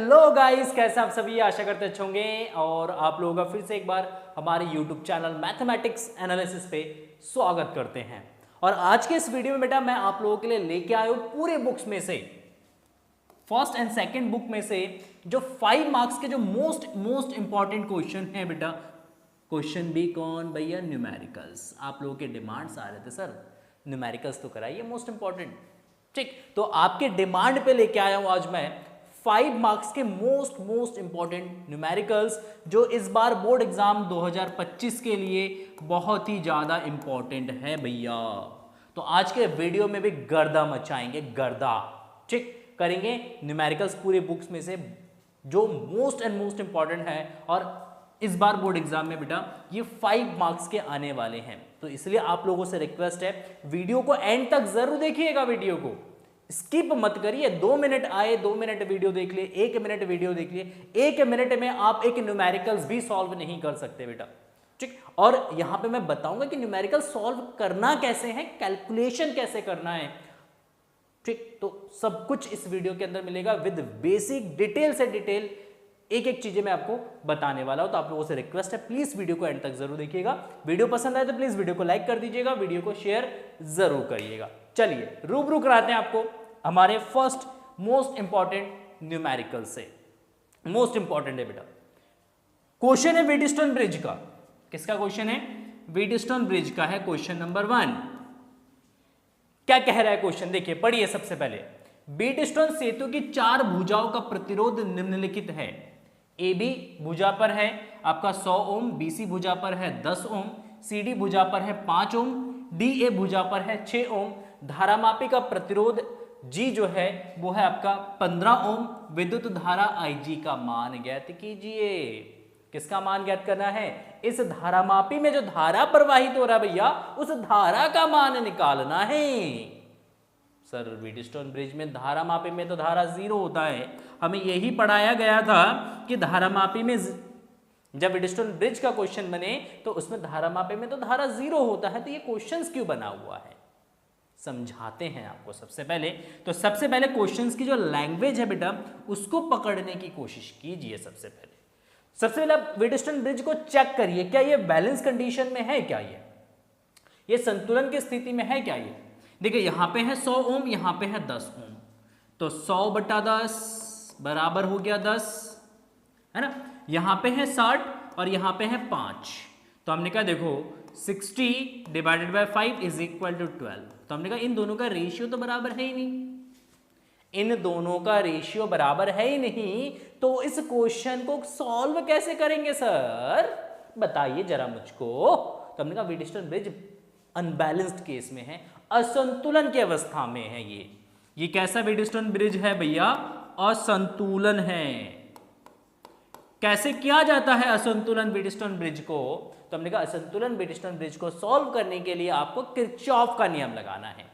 Hello guys, कैसे आप सभी? आशा करते अच्छे होंगे और आप लोगों का फिर से एक बार हमारे YouTube चैनल मैथमेटिक्स एनालिसिस पे स्वागत करते हैं। और आज के इस वीडियो में बेटा मैं आप लोगों के लिए लेके आया हूं पूरे बुक्स में से, फर्स्ट एंड सेकंड बुक में से जो 5 मार्क्स के जो मोस्ट इंपॉर्टेंट क्वेश्चन है बेटा। क्वेश्चन भी कौन भैया? न्यूमेरिकल्स। आप लोगों के डिमांड्स आ रहे थे सर न्यूमेरिकल्स तो कराइए मोस्ट इंपॉर्टेंट। ठीक, तो आपके डिमांड पे लेके आया हूं आज मैं 5 मार्क्स के मोस्ट इंपॉर्टेंट न्यूमेरिकल्स जो इस बार बोर्ड एग्जाम 2025 के लिए बहुत ही ज्यादा इंपॉर्टेंट है भैया। तो आज के वीडियो में भी गर्दा मचाएंगे, गर्दा। ठीक, करेंगे न्यूमेरिकल्स पूरे बुक्स में से जो मोस्ट इंपॉर्टेंट है और इस बार बोर्ड एग्जाम में बेटा ये 5 मार्क्स के आने वाले हैं। तो इसलिए आप लोगों से रिक्वेस्ट है वीडियो को एंड तक जरूर देखिएगा, वीडियो को स्किप मत करिए। 2 मिनट आए 2 मिनट वीडियो देख लिए, 1 मिनट वीडियो देख लिए। 1 मिनट में आप एक न्यूमेरिकल्स भी सॉल्व नहीं कर सकते बेटा। ठीक, और यहां पे मैं बताऊंगा कि न्यूमेरिकल सॉल्व करना कैसे है, कैलकुलेशन कैसे करना है। ठीक, तो सब कुछ इस वीडियो के अंदर मिलेगा विद बेसिक डिटेल से डिटेल एक चीजें मैं आपको बताने वाला हूं। तो आप लोगों से रिक्वेस्ट है प्लीज वीडियो को एंड तक जरूर देखिएगा। वीडियो पसंद आए तो प्लीज वीडियो को लाइक कर दीजिएगा, वीडियो को शेयर जरूर करिएगा। चलिए रूबरू कराते हैं आपको हमारे फर्स्ट मोस्ट इंपॉर्टेंट न्यूमेरिकल से। मोस्ट इंपॉर्टेंट है बेटा, क्वेश्चन है व्हीटस्टोन ब्रिज का। किसका क्वेश्चन है? व्हीटस्टोन ब्रिज का है क्वेश्चन नंबर 1। क्या कह रहा है क्वेश्चन? देखिए पढ़िए। सबसे पहले व्हीटस्टोन सेतु की 4 भुजाओं का प्रतिरोध निम्नलिखित है। ए बी भुजा पर है आपका 100 ओम, बीसी भुजा पर है 10 ओम, सीडी भुजा पर है 5 ओम, डी ए भुजा पर है 6 ओम। धारामापी का प्रतिरोध जी जो है वो है आपका 15 ओम। विद्युत धारा IG का मान ज्ञात कीजिए। किसका मान ज्ञात करना है? इस धारामापी में जो धारा प्रवाहित हो रहा है भैया उस धारा का मान निकालना है। सर व्हीटस्टोन ब्रिज में धारामापी में तो धारा 0 होता है। हमें यही पढ़ाया गया था कि धारामापी में जब व्हीटस्टोन ब्रिज का क्वेश्चन बने तो उसमें धारामापी में तो धारा 0 होता है। तो ये क्वेश्चंस क्यों बना हुआ है समझाते हैं आपको। सबसे पहले क्वेश्चंस की जो लैंग्वेज है बेटा उसको पकड़ने की कोशिश कीजिए। सबसे पहले आप व्हीटस्टोन ब्रिज को चेक करिए, क्या ये बैलेंस कंडीशन में है? क्या ये संतुलन की स्थिति में है? क्या ये देखिए यहां पे है 100 ओम, यहां पे है 10 ओम, तो 100/10 बराबर हो गया 10, है ना। यहां पे है 60 और यहां पे है 5, तो हमने कहा देखो 60 divided by 5 is equal to 12। तो हमने कहा इन दोनों का रेशियो तो बराबर है ही नहीं, इन दोनों का रेशियो बराबर है ही नहीं, तो इस क्वेश्चन को सॉल्व कैसे करेंगे सर बताइए जरा मुझको। तो हमने कहा व्हीटस्टोन ब्रिज अनबैलेंस्ड केस में है, असंतुलन की अवस्था में है। ये कैसा व्हीटस्टोन ब्रिज है भैया? असंतुलन है। कैसे किया जाता है असंतुलन व्हीटस्टोन ब्रिज को? तो हमने कहा असंतुलन व्हीटस्टोन ब्रिज को सॉल्व करने के लिए आपको किरचॉफ का नियम लगाना है।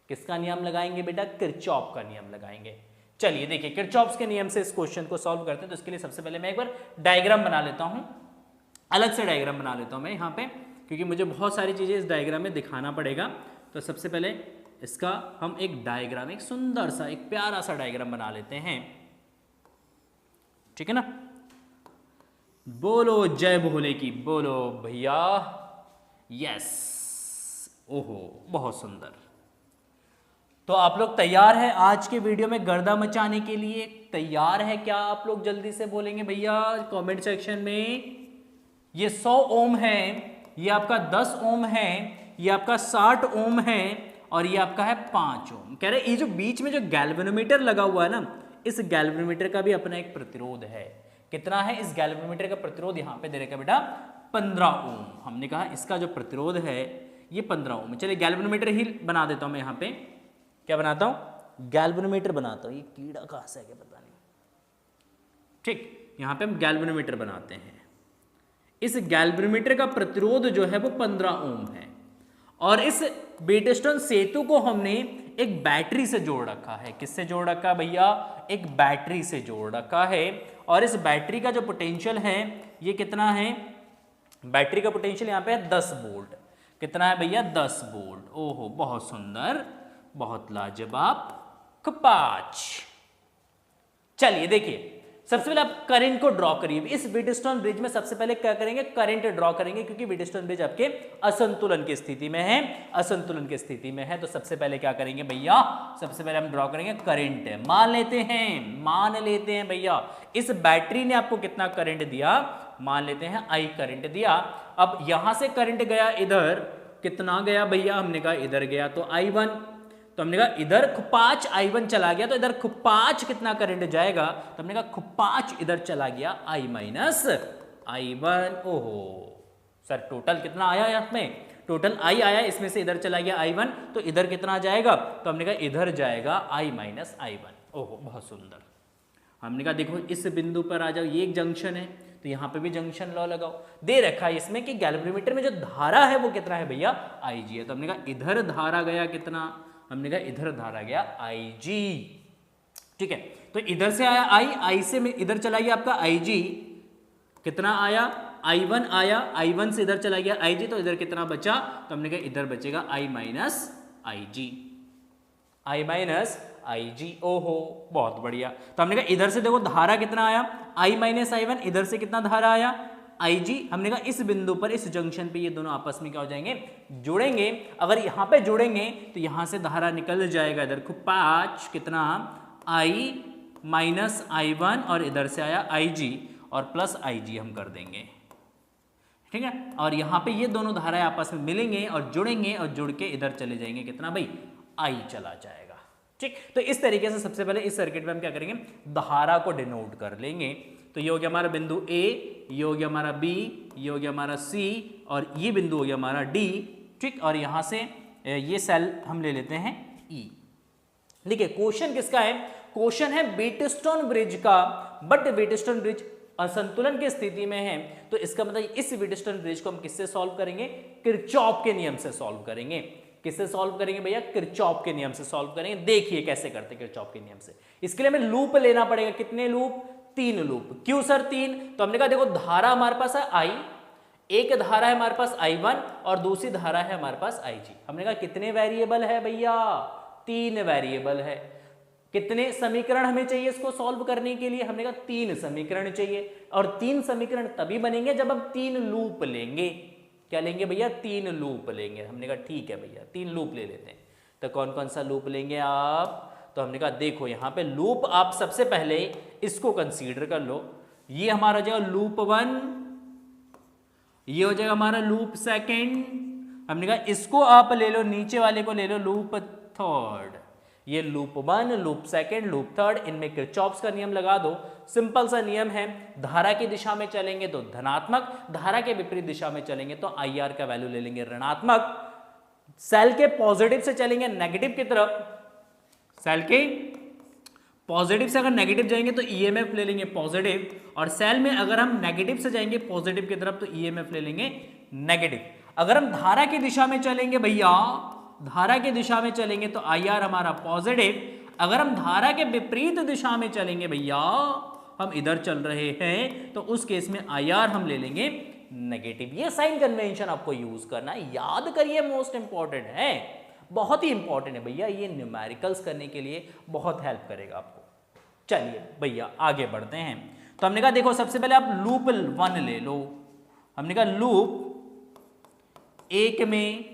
किसका नियम लगाएंगे बेटा? किरचॉफ का नियम लगाएंगे। चलिए देखिए किरचॉफ के नियम से इस क्वेश्चन को सॉल्व करते हैं। तो इसके लिए सबसे पहले मैं एक बार डायग्राम बना लेता हूं, अलग से डायग्राम बना लेता हूं मैं यहां पे, क्योंकि मुझे बहुत सारी चीजें इस डायग्राम में दिखाना पड़ेगा। तो सबसे पहले इसका हम एक डायग्राम, एक सुंदर सा एक प्यारा सा डायग्राम बना लेते हैं। ठीक है ना। बोलो जय भोले की, बोलो भैया। यस, ओहो बहुत सुंदर। तो आप लोग तैयार हैं आज के वीडियो में गर्दा मचाने के लिए? तैयार है क्या आप लोग? जल्दी से बोलेंगे भैया कमेंट सेक्शन में। ये 100 ओम है, ये आपका 10 ओम है, ये आपका 60 ओम है और ये आपका है 5 ओम। कह रहे ये जो बीच में जो गैल्वेनोमीटर लगा हुआ है ना, इस गैल्वेनोमीटर का भी अपना एक प्रतिरोध है। कितना है इस गैल्वेनोमीटर का प्रतिरोध? यहां पे दे रखा बेटा 15 ओम। हमने कहा इसका जो प्रतिरोध है ये 15 ओम। चलिए गैल्वेनोमीटर ही बना देता हूं मैं यहां पे। क्या बनाता हूं? गैल्वेनोमीटर बनाता हूं। ये कीड़ा कहां से है पता नहीं। ठीक, यहां पे हम गैल्वेनोमीटर बनाते हैं। इस गैल्वेनोमीटर का प्रतिरोध जो है वो 15 ओम है और इस व्हीटस्टोन सेतु को हमने एक बैटरी से जोड़ रखा है। किससे जोड़ रखा है भैया? एक बैटरी से जोड़ रखा है। और इस बैटरी का जो पोटेंशियल है ये कितना है? बैटरी का पोटेंशियल यहाँ पे है 10 वोल्ट। कितना है भैया? 10 वोल्ट। ओहो बहुत सुंदर, बहुत लाजवाब, खपाच। चलिए देखिए सबसे पहले आप करंट को ड्रॉ करिए। इस व्हीटस्टोन ब्रिज में सबसे पहले क्या करेंगे, करंट ड्रॉ करेंगे, क्योंकि व्हीटस्टोन ब्रिज आपके असंतुलन की स्थिति में है, असंतुलन की स्थिति में है। तो सबसे पहले क्या करेंगे भैया, सबसे पहले हम ड्रॉ करेंगे करंट। मान लेते हैं भैया इस बैटरी ने आपको कितना करंट दिया, मान लेते हैं I करंट दिया। अब यहां से करंट गया इधर, कितना गया भैया, हमने कहा इधर गया तो I1, तो हमने कहा इधर 5 I1 चला गया, तो इधर 5 कितना करंट जाएगा, तो हमने कहा 5 इधर चला गया I माइनस I1। ओहो सर टोटल कितना आया यहाँ में, टोटल I आया, इसमें से इधर चला गया I1, तो इधर कितना जाएगा, तो हमने कहा इधर जाएगा I माइनस I1। ओहो बहुत सुंदर। हमने कहा देखो इस बिंदु पर आ जाओ, ये एक जंक्शन है, तो यहाँ पे भी जंक्शन लॉ लगाओ। दे रखा है इसमें कि गैल्वेनोमीटर में जो धारा है वो कितना है भैया, IG है। तो हमने कहा इधर धारा गया कितना, हमने कहा इधर धारा गया IG, ठीक है। तो इधर से आया I से में इधर चला गया आपका IG, कितना आया I1 आया, I1 से इधर चला गया IG, तो इधर कितना बचा, तो हमने कहा इधर बचेगा I माइनस IG। ओहो बहुत बढ़िया। तो हमने कहा इधर से देखो धारा कितना आया I माइनस I1, इधर से कितना धारा आया IG। हमने कहा इस बिंदु पर, इस जंक्शन पे ये दोनों आपस में क्या हो जाएंगे, जुड़ेंगे। अगर यहाँ पे जुड़ेंगे तो यहाँ से धारा निकल जाएगा इधर 5 कितना I माइनस I1, और इधर से आया IG और प्लस IG हम कर देंगे, ठीक है। और यहाँ पे ये दोनों धाराएं आपस में मिलेंगे और जुड़ेंगे, और जुड़ के इधर चले जाएंगे, कितना भाई I चला जाएगा, ठीक। तो इस तरीके से सबसे पहले इस सर्किट में हम क्या करेंगे, धारा को डिनोट कर लेंगे। तो ये हो गया हमारा बिंदु A, ये हो गया हमारा B, ये हो गया हमारा C, और ये बिंदु हो गया हमारा D, ठीक। और यहां से ये सेल हम ले लेते हैं E। देखिए क्वेश्चन किसका है, क्वेश्चन है व्हीटस्टोन ब्रिज का, बट व्हीटस्टोन ब्रिज असंतुलन की स्थिति में है। तो इसका मतलब इस व्हीटस्टोन ब्रिज को हम किससे सॉल्व करेंगे, किरचॉफ के नियम से सॉल्व करेंगे। किससे सॉल्व करेंगे भैया, किरचॉफ के नियम से सॉल्व करेंगे। देखिए कैसे करते हैं किरचॉफ के नियम से। इसके लिए हमें लूप लेना पड़ेगा, कितने लूप, 3 लूप। क्यों सर 3, तो हमने कहा देखो धारा हमारे पास है I, एक धारा है हमारे पास I1 और दूसरी धारा है हमारे पास IG। हमने कहा कितने वेरिएबल है भैया, 3 वेरिएबल है। कितने समीकरण हमें चाहिए इसको सॉल्व करने के लिए, हमने कहा 3 समीकरण चाहिए। और 3 समीकरण तभी बनेंगे जब हम 3 लूप लेंगे। क्या लेंगे भैया, 3 लूप लेंगे। हमने कहा ठीक है भैया 3 लूप ले लेते हैं। तो कौन कौन सा लूप लेंगे आप, तो हमने कहा देखो यहाँ पे लूप आप सबसे पहले इसको कंसीडर कर लो। ये हमारा हो जाएगा लूप 1, ये हो जाएगा हमारा लूप 2। हमने कहा इसको आप ले लो, नीचे वाले को ले लो लूप 3। ये लूप 1, लूप 2, लूप 3, इनमें किरचॉफ्स का नियम लगा दो। सिंपल सा नियम है, धारा की दिशा में चलेंगे तो धनात्मक, धारा के विपरीत दिशा में चलेंगे तो IR का वैल्यू ले लेंगे ऋणात्मक। सेल के पॉजिटिव से चलेंगे नेगेटिव की तरफ, सेल के पॉजिटिव से अगर नेगेटिव जाएंगे तो EMF ले लेंगे पॉजिटिव, और सेल में अगर हम नेगेटिव से जाएंगे पॉजिटिव की तरफ तो EMF ले लेंगे नेगेटिव। अगर हम धारा की दिशा में चलेंगे भैया, धारा की दिशा में चलेंगे तो IR हमारा पॉजिटिव। अगर हम धारा के विपरीत दिशा में चलेंगे भैया, हम इधर चल रहे हैं, तो उस केस में IR हम ले लेंगे नेगेटिव। ये साइन कन्वेंशन आपको यूज करना है, याद करिए, मोस्ट इंपॉर्टेंट है, बहुत ही इंपॉर्टेंट है भैया। ये न्यूमेरिकल्स करने के लिए बहुत हेल्प करेगा आपको। चलिए भैया आगे बढ़ते हैं। तो हमने कहा देखो सबसे पहले आप लूप 1 ले लो। हमने कहा लूप 1 में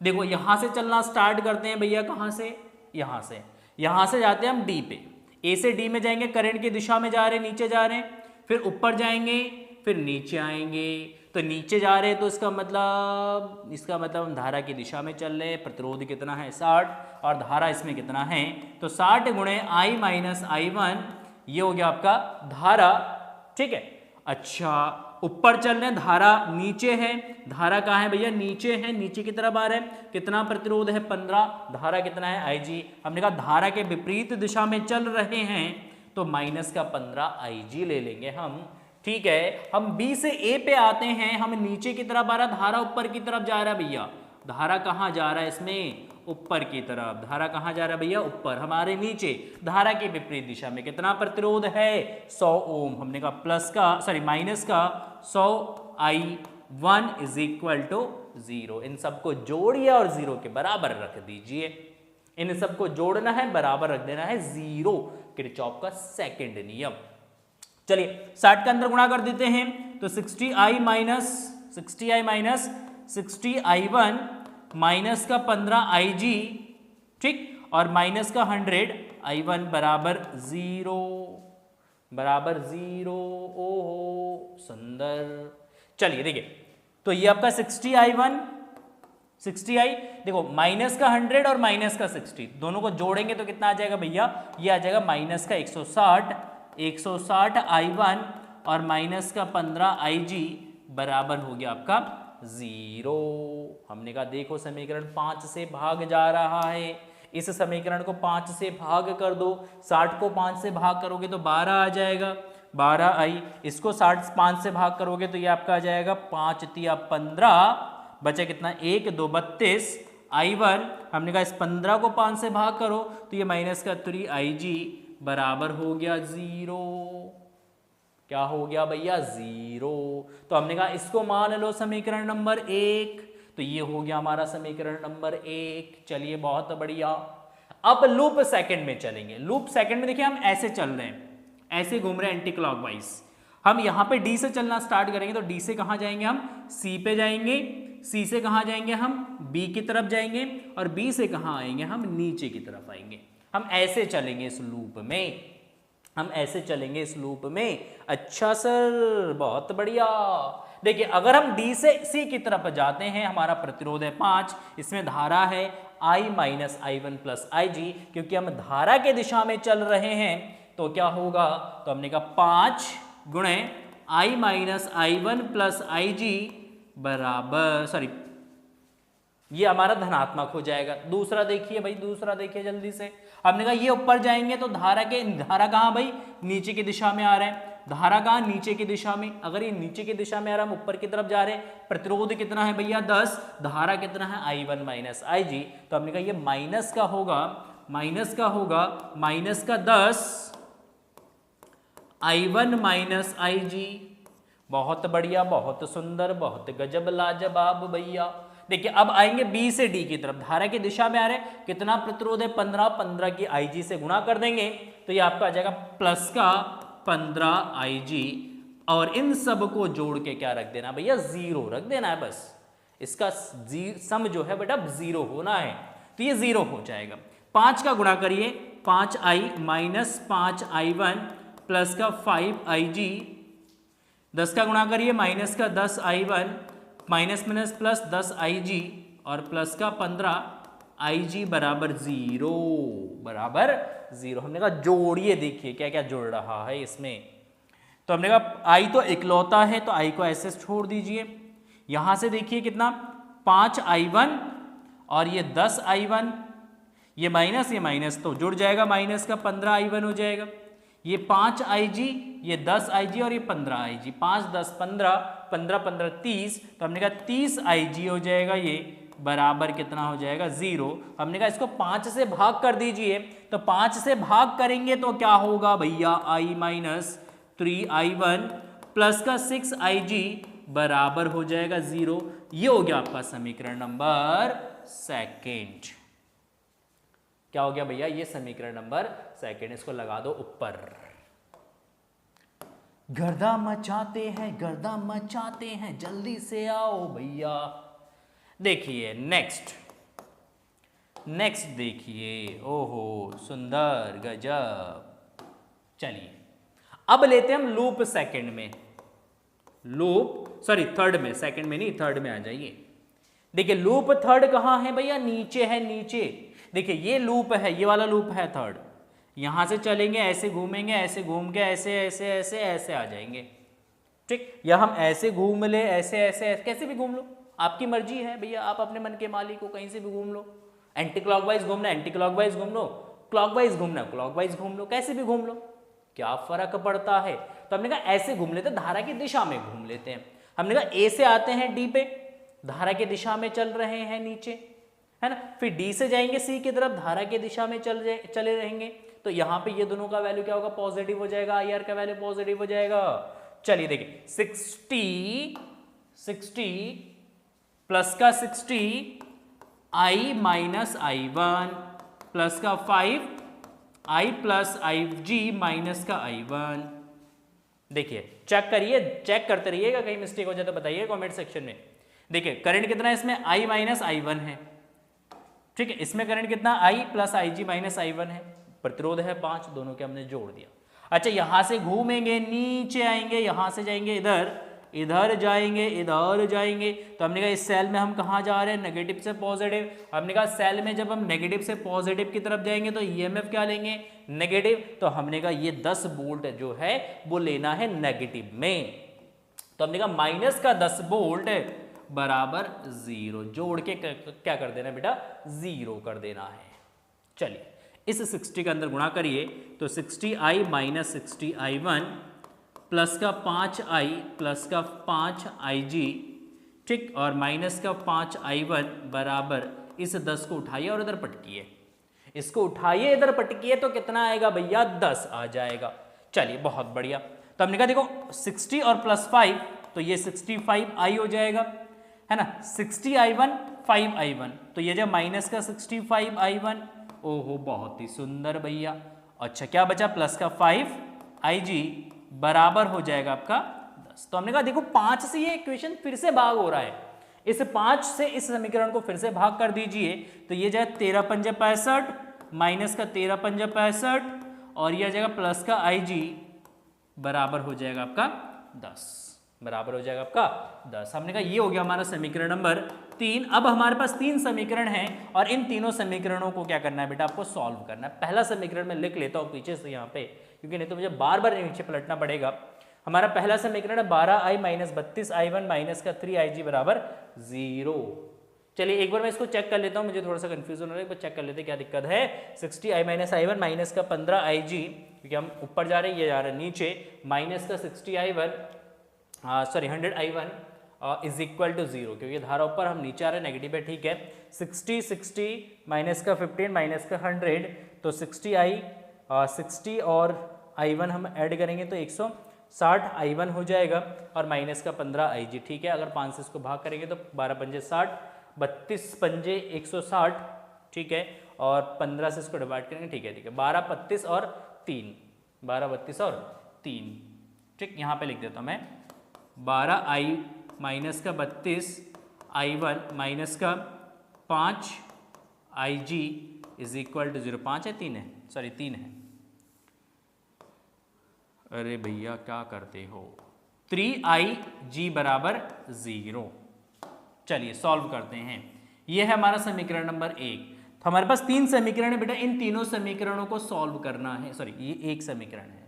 देखो यहां से चलना स्टार्ट करते हैं भैया, कहां से, यहां से जाते हैं हम D पे। A से D में जाएंगे, करंट की दिशा में जा रहे हैं, नीचे जा रहे हैं, फिर ऊपर जाएंगे, फिर नीचे आएंगे। तो नीचे जा रहे हैं तो इसका मतलब हम धारा की दिशा में चल रहे हैं। प्रतिरोध कितना है 60, और धारा इसमें कितना है, तो 60 गुणे I माइनस I1, ये हो गया आपका धारा, ठीक है। अच्छा ऊपर चल रहे हैं, धारा नीचे है, धारा कहाँ है भैया, नीचे है, नीचे की तरफ आ रहे हैं। कितना प्रतिरोध है 15, धारा कितना है IG। हमने कहा धारा के विपरीत दिशा में चल रहे हैं तो माइनस का 15 IG ले लेंगे हम, ठीक है। हम B से A पे आते हैं, हम नीचे की तरफ आ रहा, धारा ऊपर की तरफ जा रहा है भैया। धारा कहाँ जा रहा है इसमें, ऊपर की तरफ। धारा कहाँ जा रहा है भैया, ऊपर, हमारे नीचे। धारा के विपरीत दिशा में कितना प्रतिरोध है 100 ओम। हमने कहा माइनस का 100 I1 इज इक्वल टू 0। इन सबको जोड़िए और 0 के बराबर रख दीजिए। इन सबको जोड़ना है, बराबर रख देना है 0, किरचॉफ का सेकंड नियम। चलिए 60 का अंदर गुणा कर देते हैं, तो 60i माइनस 60i1 माइनस का 15ig, ठीक, और माइनस का 100i1 बराबर 0, बराबर 0। ओहो सुंदर। चलिए देखिए, तो ये आपका 60i1 60i, देखो माइनस का 100 और माइनस का 60 दोनों को जोड़ेंगे तो कितना आ जाएगा भैया, ये आ जाएगा माइनस का 160i1 और माइनस का 15ig बराबर हो गया आपका 0। हमने कहा देखो समीकरण 5 से भाग जा रहा है, इस समीकरण को 5 से भाग कर दो, 60 को 5 से भाग करोगे तो 12 आ जाएगा, 12i, इसको 5 से भाग करोगे तो ये आपका आ जाएगा 5 तिया 15, बचा कितना 1 2 32, i1 हमने कहा इस 15 को 5 से भाग करो तो ये माइनस का 3ig बराबर हो गया 0। क्या हो गया भैया 0। तो हमने कहा इसको मान लो समीकरण नंबर 1, तो ये हो गया हमारा समीकरण नंबर 1। चलिए बहुत बढ़िया। अब लूप सेकंड में चलेंगे। लूप सेकंड में देखिए हम ऐसे चल रहे हैं, ऐसे घूम रहे हैं एंटी क्लॉकवाइज। हम यहां पे डी से चलना स्टार्ट करेंगे तो डी से कहां जाएंगे हम, सी पे जाएंगे, सी से कहां जाएंगे हम, बी की तरफ जाएंगे, और बी से कहां आएंगे हम, नीचे की तरफ आएंगे। हम ऐसे चलेंगे इस लूप में, हम ऐसे चलेंगे इस लूप में। अच्छा सर बहुत बढ़िया। देखिए अगर हम डी से सी की तरफ जाते हैं, हमारा प्रतिरोध है 5, इसमें धारा है I minus i1 plus IG, क्योंकि हम धारा के दिशा में चल रहे हैं तो क्या होगा, तो हमने कहा 5 गुणे I minus i1 plus IG बराबर, सॉरी ये हमारा धनात्मक हो जाएगा। दूसरा देखिए भाई, दूसरा देखिए जल्दी से। हमने कहा ये ऊपर जाएंगे तो धारा कहाँ भाई, नीचे की दिशा में आ रहे हैं। धारा कहाँ, नीचे की दिशा में। अगर ये नीचे की दिशा में आ रहा है, हम ऊपर की तरफ जा रहे हैं। प्रतिरोध कितना है भैया 10, धारा कितना है I1 माइनस IG, तो हमने कहा ये माइनस का होगा, माइनस का होगा, माइनस का 10 I1 माइनस IG। बहुत बढ़िया, बहुत सुंदर, बहुत गजब लाजवाब भैया। देखिए अब आएंगे बी से डी की तरफ, धारा की दिशा में आ रहे हैं। कितना प्रतिरोध है 15, 15 की IG से गुणा कर देंगे तो ये आपका आ जाएगा प्लस का 15 IG, और इन सब को जोड़ के क्या रख देना भैया, 0 रख देना है बस। इसका सम जो है बेटा 0 होना है, तो ये 0 हो जाएगा। 5 का गुणा करिए, 5i माइनस 5i1 प्लस का 5IG, 10 का गुणा करिए, माइनस का 10i1 minus minus plus 10IG और प्लस का 15IG बराबर 0, बराबर 0। हमने कहा जोड़िए, देखिए क्या क्या जुड़ रहा है इसमें। तो हमने कहा I तो इकलौता है तो I को ऐसे छोड़ दीजिए। यहां से देखिए कितना 5i1 और ये 10i1, ये माइनस तो जुड़ जाएगा, माइनस का 15i1 हो जाएगा। ये 5IG, ये 10IG और ये 15IG, 5 10 15, 15 15 30, तो हमने कहा 30IG हो जाएगा, ये बराबर कितना हो जाएगा 0। हमने कहा इसको 5 से भाग कर दीजिए, तो 5 से भाग करेंगे तो क्या होगा भैया, I माइनस 3i1 प्लस का 6IG बराबर हो जाएगा 0। ये हो गया आपका समीकरण नंबर सेकेंड। क्या हो गया भैया, ये समीकरण नंबर सेकेंड। इसको लगा दो ऊपर। गर्दा मचाते हैं, गर्दा मचाते हैं, जल्दी से आओ भैया। देखिए नेक्स्ट, नेक्स्ट देखिए, ओहो सुंदर गजब। चलिए अब लेते हैं हम लूप सेकंड में, लूप सॉरी थर्ड में, सेकंड में नहीं थर्ड में आ जाइए। देखिए लूप थर्ड कहां है भैया, नीचे है, नीचे। देखिए ये लूप है, ये वाला लूप है थर्ड। यहां से चलेंगे, ऐसे घूमेंगे, ऐसे घूम के ऐसे ऐसे ऐसे ऐसे आ जाएंगे, ठीक। या हम ऐसे घूम ले, ऐसे ऐसे कैसे भी घूम लो, आपकी मर्जी है भैया, आप अपने मन के मालिक को, कहीं से भी घूम लो। एंटी क्लॉकवाइज घूमना एंटी क्लॉकवाइज घूम लो, क्लॉकवाइज घूमना क्लॉकवाइज घूम लो, कैसे भी घूम लो, क्या फर्क पड़ता है। तो हमने कहा ऐसे घूम लेते, धारा की दिशा में घूम लेते हैं। हमने कहा ए से आते हैं डी पे, धारा की दिशा में चल रहे हैं नीचे, है ना। फिर डी से जाएंगे सी की तरफ, धारा की दिशा में चले रहेंगे। तो यहाँ पे ये दोनों का वैल्यू क्या होगा, पॉजिटिव हो जाएगा, IR का वैल्यू पॉजिटिव हो जाएगा। चलिए देखिए 60 प्लस का 60 I माइनस I1 प्लस का 5i plus I G minus का i1। देखिए चेक करिए, चेक करते रहिएगा, कहीं मिस्टेक हो जाए तो बताइए कमेंट सेक्शन में। देखिए करंट कितना है इसमें, i माइनस i1 है, ठीक है। इसमें करंट कितना, i plus I G minus i1 है, प्रतिरोध है 5, दोनों के हमने जोड़ दिया। अच्छा यहां से घूमेंगे, नीचे आएंगे, यहां से जाएंगे इधर, इधर जाएंगे, इधर जाएंगे, तो हमने कहा इस सेल में हम कहाँ जा रहे हैं, नेगेटिव से पॉजिटिव। हमने कहा सेल में जब हम नेगेटिव से पॉजिटिव की तरफ जाएंगे तो ईएमएफ क्या लेंगे, नेगेटिव। तो हमने कहा ये 10 वोल्ट जो है वो लेना है नेगेटिव में, तो हमने कहा माइनस का 10 वोल्ट बराबर 0, जोड़ के क्या कर देना बेटा, 0 कर देना है। चलिए इस 60 के अंदर गुणा करिए, तो 60i माइनस 60i1 प्लस का 5i प्लस का 5ig, ठीक, और माइनस का 5i1 बराबर, इस 10 को उठाइए और इधर पटकिए, इसको उठाइए इधर पटकिए, तो कितना आएगा भैया, 10 आ जाएगा। चलिए बहुत बढ़िया। तो हमने कहा देखो 60 और प्लस 5, तो ये 65i हो जाएगा, है ना, 60i1 5i1, तो ये जब माइनस का 65i1, ओहो बहुत ही सुंदर भैया। अच्छा क्या बचा, प्लस का 5ig बराबर हो जाएगा आपका 10। तो हमने कहा देखो 5 से ये इक्वेशन फिर से भाग हो रहा है, इस 5 से इस समीकरण को फिर से भाग कर दीजिए, तो ये जाए 13 पंजे 65 माइनस का 13 पंजे 65, और ये आ जाएगा प्लस का IG बराबर हो जाएगा आपका 10, बराबर हो जाएगा आपका 10। हमने कहा ये हो गया हमारा समीकरण नंबर 3। अब हमारे पास 3 समीकरण हैं और इन तीनों समीकरणों को क्या करना है बेटा, आपको सॉल्व करना है। पहला समीकरण मैं लिख लेता हूँ पीछे से यहाँ पे, क्योंकि नहीं तो मुझे बार बार नीचे पलटना पड़ेगा। हमारा पहला समीकरण है 12i माइनस 32i1 माइनस का 3ig बराबर 0। चलिए एक बार मैं इसको चेक कर लेता हूँ, मुझे थोड़ा सा कंफ्यूजन हो रहा है, एक बार चेक कर लेते हैं क्या दिक्कत है। 60i माइनस i1 माइनस का 15ig, क्योंकि हम ऊपर जा रहे हैं, ये जा रहा है नीचे, माइनस का 60i1 sorry 100i1 is equal to 0, क्योंकि धारा ऊपर हम नीचे आ रहे हैं, नेगेटिव है, ठीक है। 60 माइनस का 15 माइनस का 100, तो 60 और i1 हम ऐड करेंगे तो 160 i1 हो जाएगा, और माइनस का 15ig, ठीक है। अगर 5 से इसको भाग करेंगे तो 12 पंजे 60, 32 पंजे 160, ठीक है, और 15 से इसको डिवाइड करेंगे, ठीक है, ठीक है, 12 32 और 3, 12 32 और 3, ठीक। यहाँ पे लिख देता हूँ मैं 12i माइनस का 32 i1 माइनस का 5ig इज इक्वल टू 0। 5 है 3 है, सॉरी 3 है, अरे भैया क्या करते हो, 3ig बराबर 0। चलिए सॉल्व करते हैं, ये है हमारा समीकरण नंबर 1। तो हमारे पास 3 समीकरण है बेटा, इन तीनों समीकरणों को सॉल्व करना है, सॉरी ये एक समीकरण है,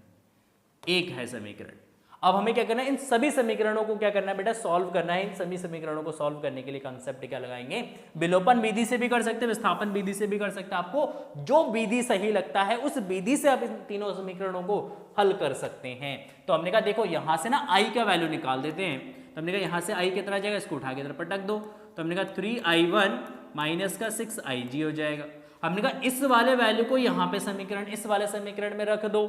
एक है समीकरण। अब हमें क्या करना है, इन सभी समीकरणों को क्या करना है बेटा, सॉल्व करना है। इन सभी समीकरणों को सॉल्व करने के लिए कांसेप्ट क्या लगाएंगे, विलोपन विधि से भी कर सकते हैं, विस्थापन विधि से भी कर सकते हैं। आपको जो विधि सही लगता है उस विधि से आप इन तीनों समीकरणों को हल कर सकते हैं। तो हमने कहा देखो यहां से ना आई का वैल्यू निकाल देते हैं, तो हमने कहा यहां से आई कितना जाएगा, इसको उठा के इधर पटक दो, तो हमने कहा 3i1 माइनस का 6ig हो जाएगा। हमने कहा इस वाले वैल्यू को यहाँ पे समीकरण, इस वाले समीकरण में रख दो,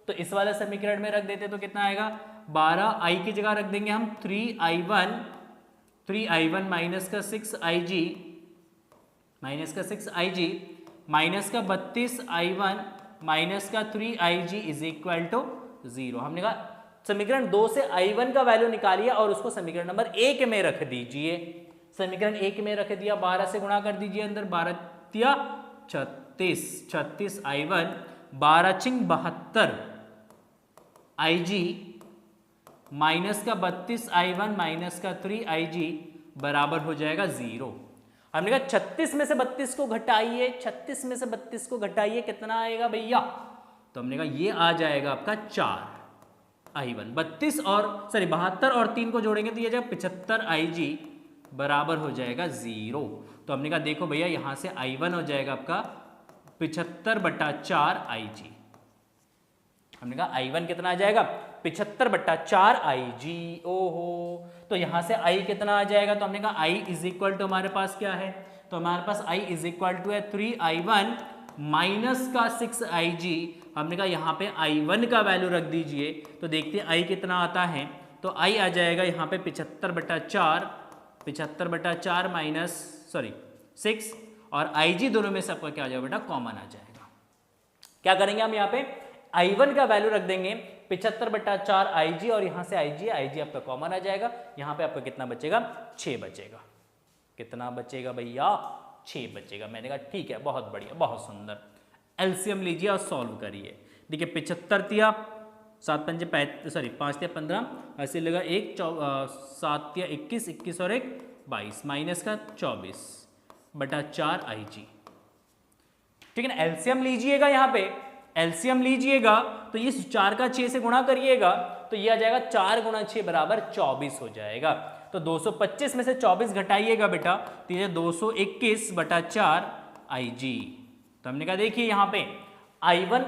तो इस वाले समीकरण में रख देते तो कितना आएगा, 12i की जगह रख देंगे हम 3i1 माइनस का 6ig माइनस का 32i1 माइनस का 3ig इज इक्वल टू 0। हमने कहा समीकरण 2 से i1 का वैल्यू निकालिए और उसको समीकरण नंबर 1 में रख दीजिए। समीकरण 1 में रख दिया, 12 से गुणा कर दीजिए, अंदर 12 या 36 i1, 12 चिंग 72 ig माइनस का 32i1 माइनस का 3ig बराबर हो जाएगा 0। हमने कहा 36 में से 32 को घटाइए, 36 में से 32 को घटाइए, कितना आएगा भैया, तो हमने कहा ये आ जाएगा आपका 4i1, 72 और 3 को जोड़ेंगे तो ये जाएगा 75ig बराबर हो जाएगा 0। तो हमने कहा देखो भैया यहां से i1 हो जाएगा आपका 75/4ig। हमने कहा i1 कितना आ जाएगा, 75/4ig। ओहो, तो यहां से i कितना आ जाएगा, तो हमने कहा i इज इक्वल टू हमारे पास क्या है, तो हमारे पास i इज इक्वल टू है 3i1 माइनस का 6ig। हमने कहा यहाँ पे i1 का वैल्यू रख दीजिए, तो देखते हैं i कितना आता है, तो i आ जाएगा यहाँ पे 75/4 माइनस 6, और IG दोनों में से आपका क्या आ जाएगा बेटा, कॉमन आ जाएगा। क्या करेंगे हम यहाँ पे I1 का वैल्यू रख देंगे 75/4 IG और यहाँ से IG आपका कॉमन आ जाएगा। यहाँ पे आपका कितना बचेगा, 6 बचेगा। कितना बचेगा भैया, 6 बचेगा। मैंने कहा ठीक है, बहुत बढ़िया, बहुत सुंदर। एलसीएम लीजिए और सॉल्व करिए। देखिए 75 तिया 5 तिया 15, ऐसे लगा 1 7 तिया 21, 21 और 1 22, माइनस का 24/4 IG। ठीक है ना, एलसीएम लीजिएगा। यहाँ पे एलसीएम लीजिएगा तो ये 4 का 6 से गुणा करिएगा तो ये आ जाएगा 4 गुणा 6 बराबर 24 हो जाएगा। तो 225 में से 24 घटाइएगा बेटा तो ये 221/4 IG। तो हमने कहा देखिए यहाँ पे I1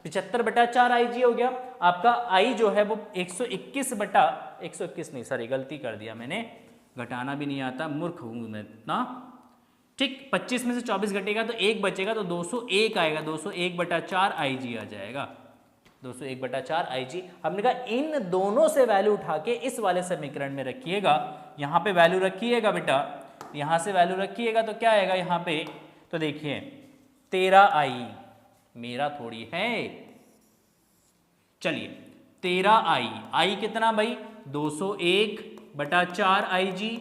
75/4 IG हो गया, आपका I जो है वो 121 नहीं, सॉरी गलती कर दिया मैंने, घटाना भी नहीं आता, मूर्ख हूँ मैं इतना। ठीक, 25 में से 24 घटेगा तो 1 बचेगा तो 201 आएगा, 201/4 IG आ जाएगा, 201/4 IG। हमने कहा इन दोनों से वैल्यू उठा के इस वाले समीकरण में रखिएगा। यहाँ पे वैल्यू रखिएगा बेटा, यहाँ से वैल्यू रखिएगा तो क्या आएगा यहाँ पे, तो देखिए 13I, मेरा थोड़ी है, चलिए 13I, I कितना भाई 201/4 IG,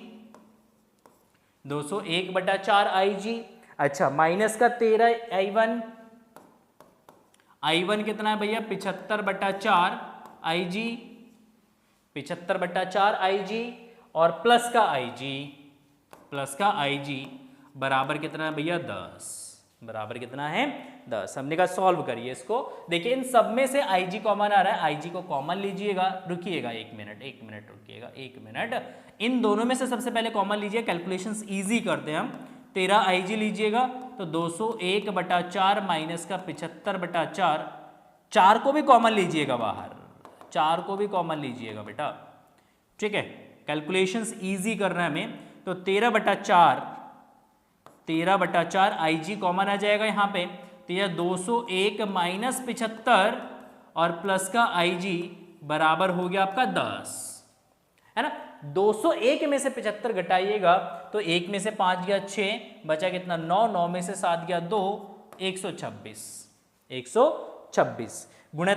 201/4 IG। अच्छा, माइनस का 13I1, I1 कितना है भैया 75/4 IG, 75/4 IG और प्लस का IG बराबर कितना है भैया 10, बराबर कितना है 10। हमने कहा सॉल्व करिए इसको। देखिए इन सब में से IG कॉमन आ रहा है, IG को कॉमन लीजिएगा, रुकिएगा 1 मिनट रुकिएगा 1 मिनट। इन दोनों में से सबसे पहले कॉमन लीजिए, कैलकुलेशंस इजी करते हैं हम। 13 IG लीजिएगा तो 201/4 माइनस का 75/4, 4 को भी कॉमन लीजिएगा बाहर, 4 को भी कॉमन लीजिएगा बेटा, ठीक है। कैलकुलेशंस इजी करना है हमें, तो 13/4 IG कॉमन आ जाएगा यहाँ पे, तो यह 201 माइनस 75 और प्लस का IG बराबर हो गया आपका 10, है ना। 201 में से 75 घटाइएगा तो 1 में से 5 गया 6, बचा कितना 9, 9 में से 7 गया 2, 126 गुणा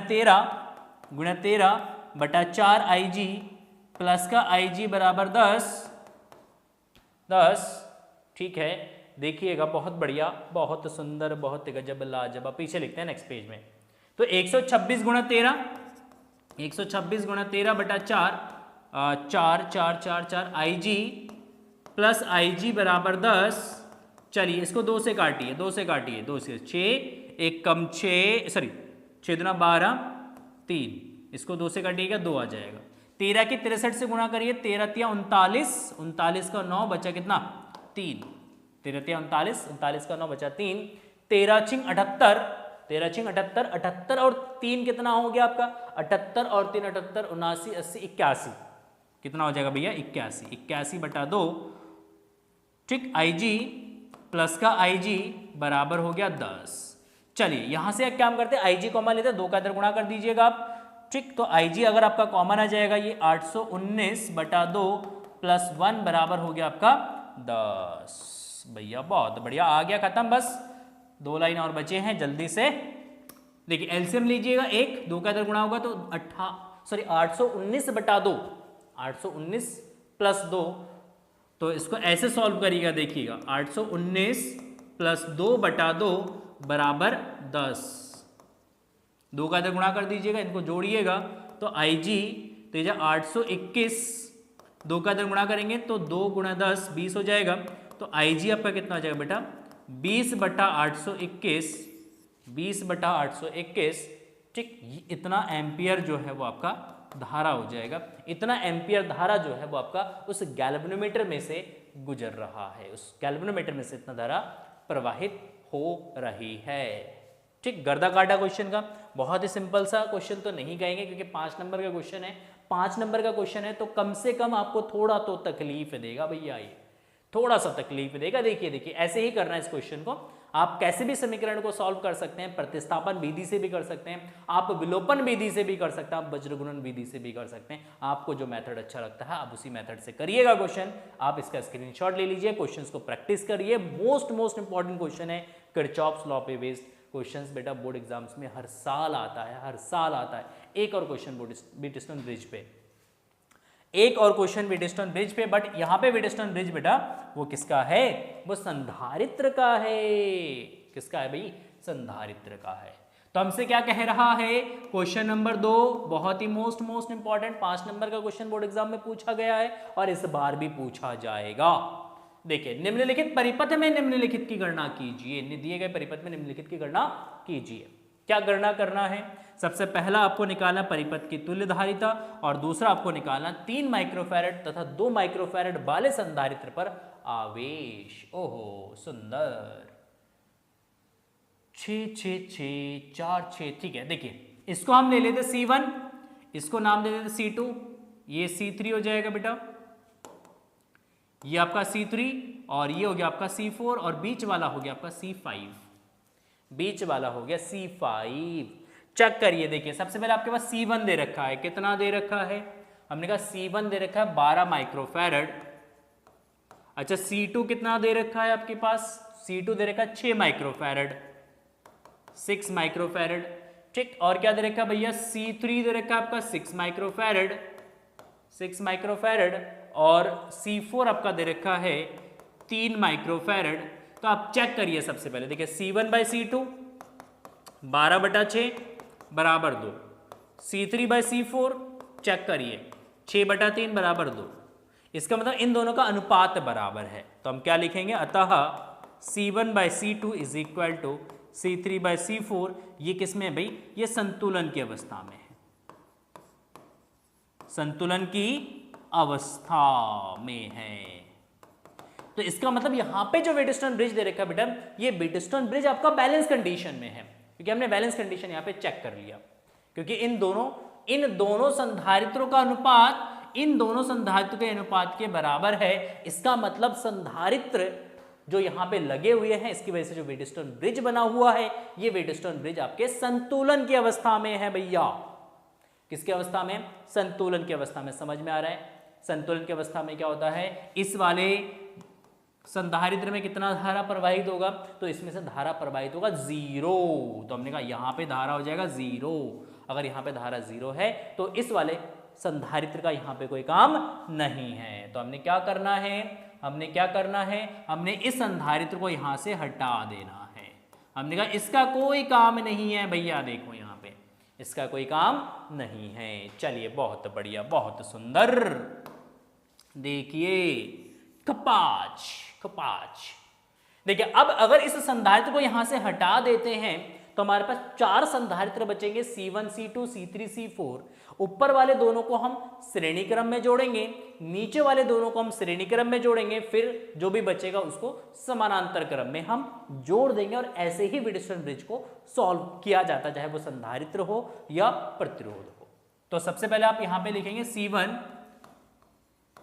13/4 IG प्लस का IG बराबर 10, ठीक है। देखिएगा बहुत बढ़िया, बहुत सुंदर, बहुत गजब लाजवाब। पीछे लिखते हैं नेक्स्ट पेज में, तो 126 गुणा 13, 126 गुणा 13/4 4 IG प्लस IG बराबर 10। चलिए इसको 2 से काटिए, 2 से 6, 1 कम 6, सॉरी 6 दूना 12, 3, इसको 2 से काटिएगा 2 आ जाएगा। 13 की 63 से गुणा करिए, 13 तिया 39, 39 का 9 बचा कितना 3, 13 तिया 39, 39 का 9 बचा 3, 13 छिंग 78, 78 और 3 कितना हो गया आपका 78 और 3 78, 79, 80, 81, कितना हो जाएगा भैया 81/2, ठीक। IG प्लस का IG बराबर हो गया 10। चलिए यहां से क्या हम करते हैं, IG कॉमन लेते हैं, 2 का इधर गुणा कर दीजिएगा आप, ठीक। तो IG अगर आपका कॉमन आ जाएगा ये 819/2 प्लस 1 बराबर हो गया आपका 10। भैया बहुत बढ़िया, आ गया खत्म, बस 2 लाइन और बचे हैं, जल्दी से देखिए। एलसीएम लीजिएगा 1, 2 का इधर गुणा होगा तो 819/2, 819 प्लस 2, तो इसको ऐसे सॉल्व करिएगा, देखिएगा 819 प्लस 2/2 बराबर 10, 2 का इधर गुणा कर दीजिएगा, इनको जोड़िएगा तो IG तो ये 821, 2 का इधर गुणा करेंगे तो 2 गुणा 10 20 हो जाएगा, तो IG आपका कितना हो जाएगा बेटा 20/821, ठीक। इतना एम्पियर जो है वो आपका धारा हो जाएगा, इतना एम्पियर धारा जो है वो आपका उस गैल्वेनोमीटर में से गुजर रहा है, उस गैल्वेनोमीटर में से इतना धारा प्रवाहित हो रही है, ठीक। गर्दा काटा क्वेश्चन का, बहुत ही सिंपल सा क्वेश्चन तो नहीं कहेंगे क्योंकि 5 नंबर का क्वेश्चन है, 5 नंबर का क्वेश्चन है तो कम से कम आपको थोड़ा तो तकलीफ देगा भैया, ये थोड़ा सा तकलीफ देगा। देखिए ऐसे ही करना है इस क्वेश्चन को, आप कैसे भी समीकरण को सॉल्व कर सकते हैं, प्रतिस्थापन विधि से भी कर सकते हैं, आप विलोपन विधि से भी कर सकते हैं, आप वज्रगुणन विधि से भी कर सकते हैं। आपको जो मेथड अच्छा लगता है आप उसी मेथड से करिएगा क्वेश्चन। आप इसका स्क्रीनशॉट ले लीजिए, क्वेश्चंस को प्रैक्टिस करिए। मोस्ट इंपॉर्टेंट क्वेश्चन है किरचॉफ्स लॉ पे बेस्ड क्वेश्चंस। बेटा बोर्ड एग्जाम्स में हर साल आता है, हर साल आता है। एक और क्वेश्चन व्हीटस्टोन ब्रिज पे, एक और क्वेश्चन व्हीटस्टोन ब्रिज पे, बट यहां पे व्हीटस्टोन ब्रिज बेटा वो किसका है, वो संधारित्र का है। किसका है भाई, संधारित्र का है। तो हमसे क्या कह रहा है, क्वेश्चन नंबर 2 बहुत ही मोस्ट इंपॉर्टेंट 5 नंबर का क्वेश्चन बोर्ड एग्जाम में पूछा गया है और इस बार भी पूछा जाएगा। देखिए, निम्नलिखित परिपथ में निम्नलिखित की गणना कीजिए। दिए गए परिपथ में निम्नलिखित की गणना कीजिए। क्या गणना करना है, सबसे पहला आपको निकालना परिपथ की तुल्य धारिता और दूसरा आपको निकालना 3 माइक्रोफैरड तथा 2 माइक्रोफैरड वाले संधारित्र पर आवेश। ओहो सुंदर, 6 6 6 4 6, ठीक है। देखिए इसको हम ले लेते C1, इसको नाम दे देते C2, ये C3 हो जाएगा बेटा, ये आपका C3 और ये हो गया आपका C4 और बीच वाला हो गया आपका C5, बीच वाला हो गया C5। चेक करिए, देखिए सबसे पहले आपके पास C1 दे रखा है, कितना दे रखा है, हमने कहा C1 दे रखा है 12 माइक्रोफैरड। अच्छा C2 कितना दे रखा है आपके पास, C2 दे रखा है 6 माइक्रोफैरड, 6 माइक्रोफैरड, ठीक। और क्या दे रखा है भैया, C3 दे रखा है आपका 6 माइक्रोफैरड, 6 माइक्रोफैरड और C4 आपका दे रखा है 3 माइक्रोफैरड। तो आप चेक करिए सबसे पहले, देखिए C1 बाई C2 12/6 बराबर 2, C3 बाई C4 चेक करिए 6/3 बराबर 2। इसका मतलब इन दोनों का अनुपात बराबर है। तो हम क्या लिखेंगे, अतः C1 by C2 is equal to C3 by C4। ये किसमें है भाई, ये संतुलन की अवस्था में है, संतुलन की अवस्था में है। तो इसका मतलब यहां पे जो व्हीटस्टोन ब्रिज दे रखा है बेटा, ये व्हीटस्टोन ब्रिज आपका बैलेंस कंडीशन में है, क्योंकि हमने बैलेंस कंडीशन यहां पे चेक कर लिया, क्योंकि इन दोनों संधारित्रों का अनुपात इन दोनों संधारित्र के अनुपात के बराबर है। इसका मतलब संधारित्र जो यहां पे लगे हुए हैं, इसकी वजह से जो व्हीटस्टोन ब्रिज बना हुआ है, ये व्हीटस्टोन ब्रिज आपके संतुलन की अवस्था में है भैया। किसकी अवस्था में, संतुलन की अवस्था में। समझ में आ रहा है, संतुलन की अवस्था में क्या होता है, इस वाले संधारित्र में कितना धारा प्रवाहित होगा, तो इसमें से धारा प्रवाहित होगा 0। तो हमने कहा यहां पे धारा हो जाएगा 0। अगर यहां पे धारा 0 है तो इस वाले संधारित्र का यहां पे कोई काम नहीं है। तो हमने क्या करना है, हमने इस संधारित्र को यहां से हटा देना है। हमने कहा इसका कोई काम नहीं है भैया, देखो यहां पे इसका कोई काम नहीं है। चलिए बहुत बढ़िया, बहुत सुंदर। देखिए कपाच। देखिए अब अगर इस संधारित्र को यहां से हटा देते हैं तो हमारे पास 4 संधारित्र बचेंगे, C1 C2 C3 C4। ऊपर वाले दोनों को हम श्रेणी क्रम में जोड़ेंगे, नीचे वाले दोनों को हम श्रेणी क्रम में जोड़ेंगे, फिर जो भी बचेगा उसको समानांतर क्रम में हम जोड़ देंगे। और ऐसे ही व्हीटस्टोन ब्रिज को सॉल्व किया जाता है, चाहे वो संधारित्र हो या प्रतिरोध हो। तो सबसे पहले आप यहां पे लिखेंगे C1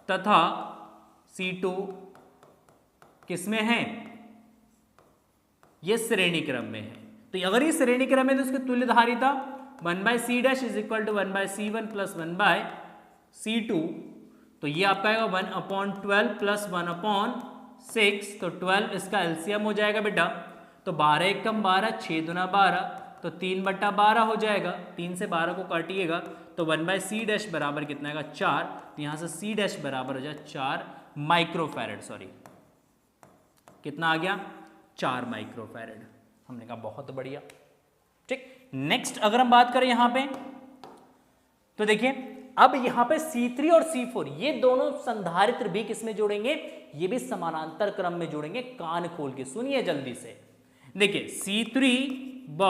तथा C2 किसमें है, ये श्रेणी क्रम में है। तो अगर ये श्रेणी क्रम है तो इसकी तुल्य धारिता 1/C dash is equal to 1/C1 plus 1/C2। तो ये आपका आएगा 1/12 प्लस 1/6। तो 12 इसका एलसीएम हो जाएगा बेटा, तो 12 × 12 6 दूना 12, तो 3/12 हो जाएगा। 3 से 12 को काटिएगा तो 1/C डैश बराबर कितना आएगा 4। तो यहां से C डैश बराबर हो जाए 4 माइक्रोफैरड, सॉरी कितना आ गया 4 माइक्रोफैरड। हमने कहा बहुत बढ़िया, ठीक। नेक्स्ट अगर हम बात करें यहां पे, तो देखिए अब यहां पे C3 और C4 ये दोनों संधारित्र भी किसमें जोड़ेंगे, ये भी समानांतर क्रम में जोड़ेंगे। कान खोल के सुनिए जल्दी से। देखिए C3 व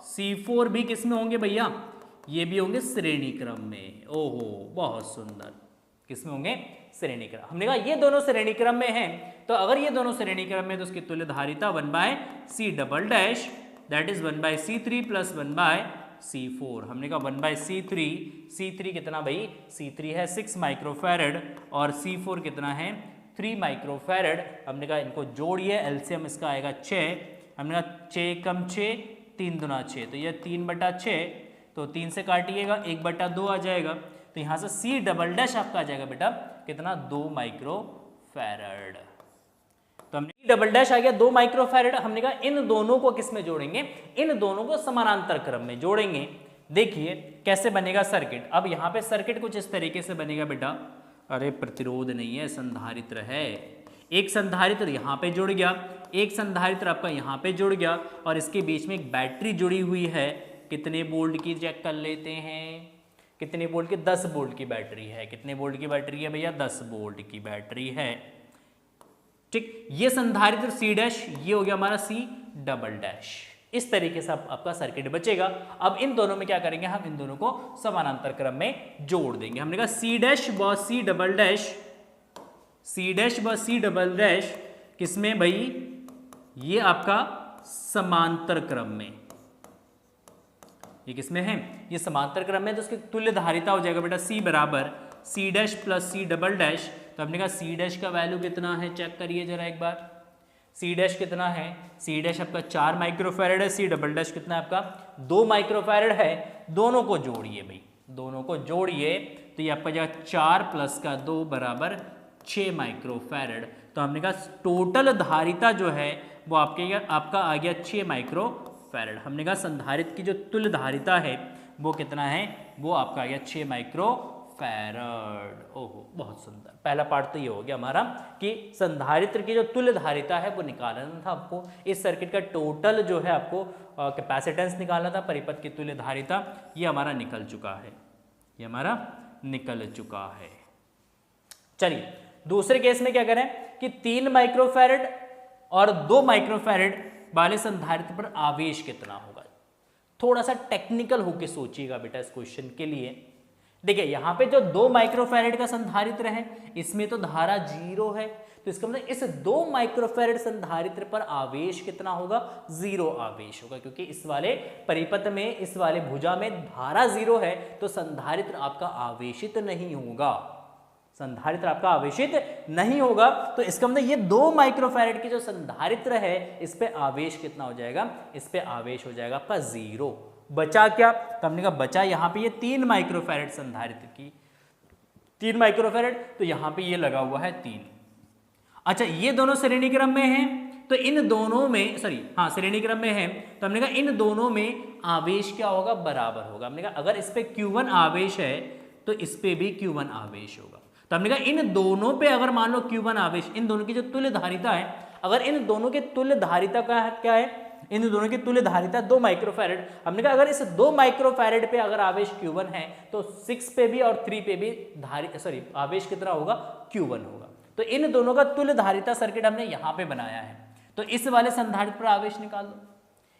C4 भी किसमें होंगे भैया, ये भी होंगे श्रेणी क्रम में। ओहो बहुत सुंदर, किसमें होंगे, श्रेणी क्रम। हमने कहा ये दोनों श्रेणी क्रम में हैं, तो अगर ये दोनों श्रेणी क्रम में तो उसकी तुल्य धारिता 1/C double dash that is 1/C3 plus 1/C4। हमने कहा 1/C3, C3 कितना भाई, C3 है 6 माइक्रोफैरड और C4 कितना है 3 माइक्रोफैरड। हमने कहा इनको जोड़िए, एलसीएम इसका आएगा 6। हमने कहा 6 कम 6, 3 दूना 6, तो यह 3/6, तो 3 से काटिएगा 1/2 आ जाएगा, तो यहाँ से C डबल डैश आपका आ जाएगा बेटा कितना 2 माइक्रोफैरड। तो हमने डबल डैश आ गया 2 माइक्रोफैरड। हमने कहा इन दोनों को किस में जोड़ेंगे, इन दोनों को समानांतर क्रम में जोड़ेंगे। देखिए कैसे बनेगा सर्किट। अब यहाँ पे सर्किट कुछ इस तरीके से बनेगा बेटा, अरे प्रतिरोध नहीं है, संधारित्र है। एक संधारित्र यहाँ पे जुड़ गया, एक संधारित्र आपका यहाँ पे जुड़ गया, और इसके बीच में एक बैटरी जुड़ी हुई है। कितने वोल्ट की चेक कर लेते हैं, कितने वोल्ट की, 10 वोल्ट की बैटरी है। कितने वोल्ट की बैटरी है भैया, 10 वोल्ट की बैटरी है। ठीक, ये संधारित्र C डैश, ये हो गया हमारा C डबल डैश। इस तरीके से आपका सर्किट बचेगा। अब इन दोनों में क्या करेंगे, हम इन दोनों को समानांतर क्रम में जोड़ देंगे। हमने कहा C डैश व C double dash, C dash व C डबल डैश किसमें भाई, ये आपका समांतर क्रम में। ये किसमें है, ये समांतर क्रम में, तो उसकी तुल्य धारिता हो जाएगा बेटा C बराबर C dash plus C double dash. तो हमने कहा C डैश का वैल्यू कितना है, चेक करिए जरा एक बार। C डैश कितना है, C डैश आपका 4 माइक्रोफैरड है, C डबल डैश कितना है आपका 2 माइक्रोफैरड है। दोनों को जोड़िए भाई, दोनों को जोड़िए, तो ये आपका जाएगा 4 प्लस का 2 बराबर 6 माइक्रोफैरड। तो हमने कहा टोटल धारिता जो है वो आपका आ गया 6 माइक्रोफैरड। हमने कहा संधारित्र की जो तुल्य धारिता है वो कितना है, वो आपका आ गया 6 माइक्रोफैरड। ओहो बहुत सुंदर, पहला पार्ट तो ये हो गया हमारा कि संधारित्र की जो तुल्य धारिता है वो निकालना था आपको। इस सर्किट का टोटल जो है आपको कैपेसिटेंस निकालना था, परिपथ की तुल्य धारिता, ये हमारा निकल चुका है, ये हमारा निकल चुका है। चलिए दूसरे केस में क्या करें कि 3 माइक्रोफैरड और 2 माइक्रोफैरड वाले संधारित्र पर आवेश कितना होगा। थोड़ा सा टेक्निकल होके सोचिएगा बेटा इस क्वेश्चन के लिए। देखिए यहाँ पे जो 2 माइक्रोफैरड का संधारित्र है इसमें तो धारा 0 है, तो इसका मतलब इस 2 माइक्रोफैरड संधारित्र पर आवेश कितना होगा, 0 आवेश होगा, क्योंकि इस वाले परिपथ में, इस वाले भुजा में धारा 0 है, तो संधारित्र आपका आवेशित नहीं होगा, संधारित्र आपका आवेशित नहीं होगा। तो इसका मतलब ये 2 माइक्रोफैरड की जो संधारित्र है इस पे आवेश कितना हो जाएगा, इस पे आवेश हो जाएगा आपका 0। बचा क्या, तो हमने कहा बचा यहाँ पे ये 3 माइक्रोफैरड संधारित्र की, 3 माइक्रोफैरड, तो यहाँ पे ये लगा हुआ है 3। अच्छा ये दोनों श्रेणी क्रम में हैं, तो इन दोनों में श्रेणी क्रम में है, तो हमने कहा इन दोनों में आवेश क्या होगा, बराबर होगा। हमने कहा अगर इस पे Q1 आवेश है तो इस पे भी Q1 आवेश होगा। तो हमने कहा इन दोनों पे अगर मान लो Q1 आवेश, इन दोनों की जो तुल्य धारिता है, अगर इन दोनों के तुल्य धारिता का क्या है, इन दोनों की तुल्य धारिता 2 माइक्रोफैरड। हमने कहा अगर इस 2 माइक्रोफैरड पे अगर आवेश Q1 है तो 6 पे भी और 3 पे भी आवेश कितना होगा, Q1 होगा। तो इन दोनों का तुल्य धारिता सर्किट हमने यहाँ पे बनाया है। तो इस वाले संधारित्र पर आवेश निकाल दो,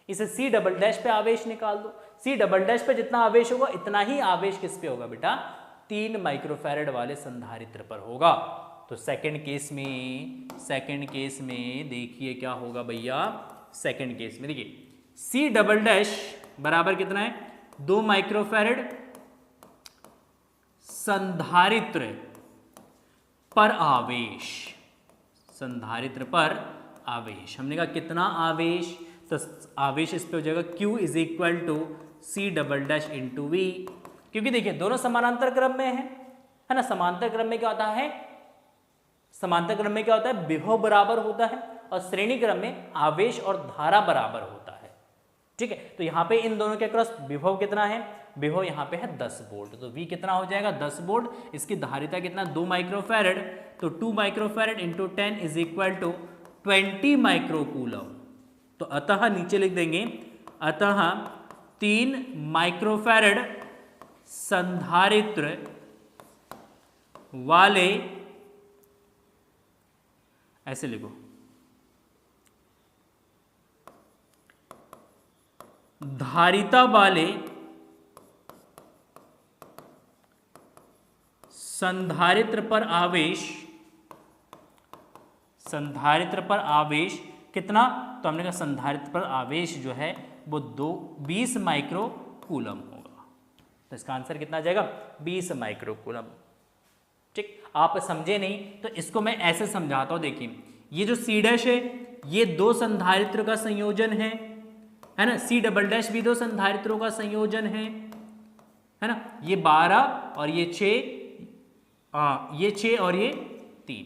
इसे C डबल डैश पे आवेश निकाल दो। C डबल डैश पे जितना आवेश होगा इतना ही आवेश किस पे होगा बेटा, 3 माइक्रोफैरड वाले संधारित्र पर होगा। तो सेकंड केस में देखिए क्या होगा भैया, सेकंड केस में देखिए C डबल डैश बराबर कितना है, 2 माइक्रोफैरड संधारित्र पर आवेश, संधारित्र पर आवेश। हमने कहा कितना आवेश, तो आवेश इस पे हो जाएगा Q is equal to C double dash into V, क्योंकि देखिए दोनों समानांतर क्रम में है ना। समांतर क्रम में क्या होता है, समांतर क्रम में क्या होता है, विभव बराबर होता है, और श्रेणी क्रम में आवेश और धारा बराबर होता है। ठीक है, तो यहाँ पे इन दोनों के क्रॉस विभव कितना है, विभव यहाँ पे है 10 वोल्ट, तो V कितना हो जाएगा 10 वोल्ट। इसकी धारिता कितना 2 माइक्रोफैरड, तो 2 microfarad into 10 is equal to 20 microcoulomb. तो अतः नीचे लिख देंगे, अतः 3 माइक्रोफैरड संधारित्र वाले, ऐसे लिखो, धारिता वाले संधारित्र पर आवेश, संधारित्र पर आवेश कितना, तो हमने कहा संधारित्र पर आवेश जो है वो 20 माइक्रोकूलम होगा। तो इसका आंसर कितना आ जाएगा, 20 माइक्रोकूलम। ठीक, आप समझे नहीं तो इसको मैं ऐसे समझाता हूं। देखिए ये जो C डैश है ये दो संधारित्र का संयोजन है ना, C डबल डैश भी दो संधारित्रों का संयोजन है ना, ये 12 और ये 6, ये 6 और ये 3।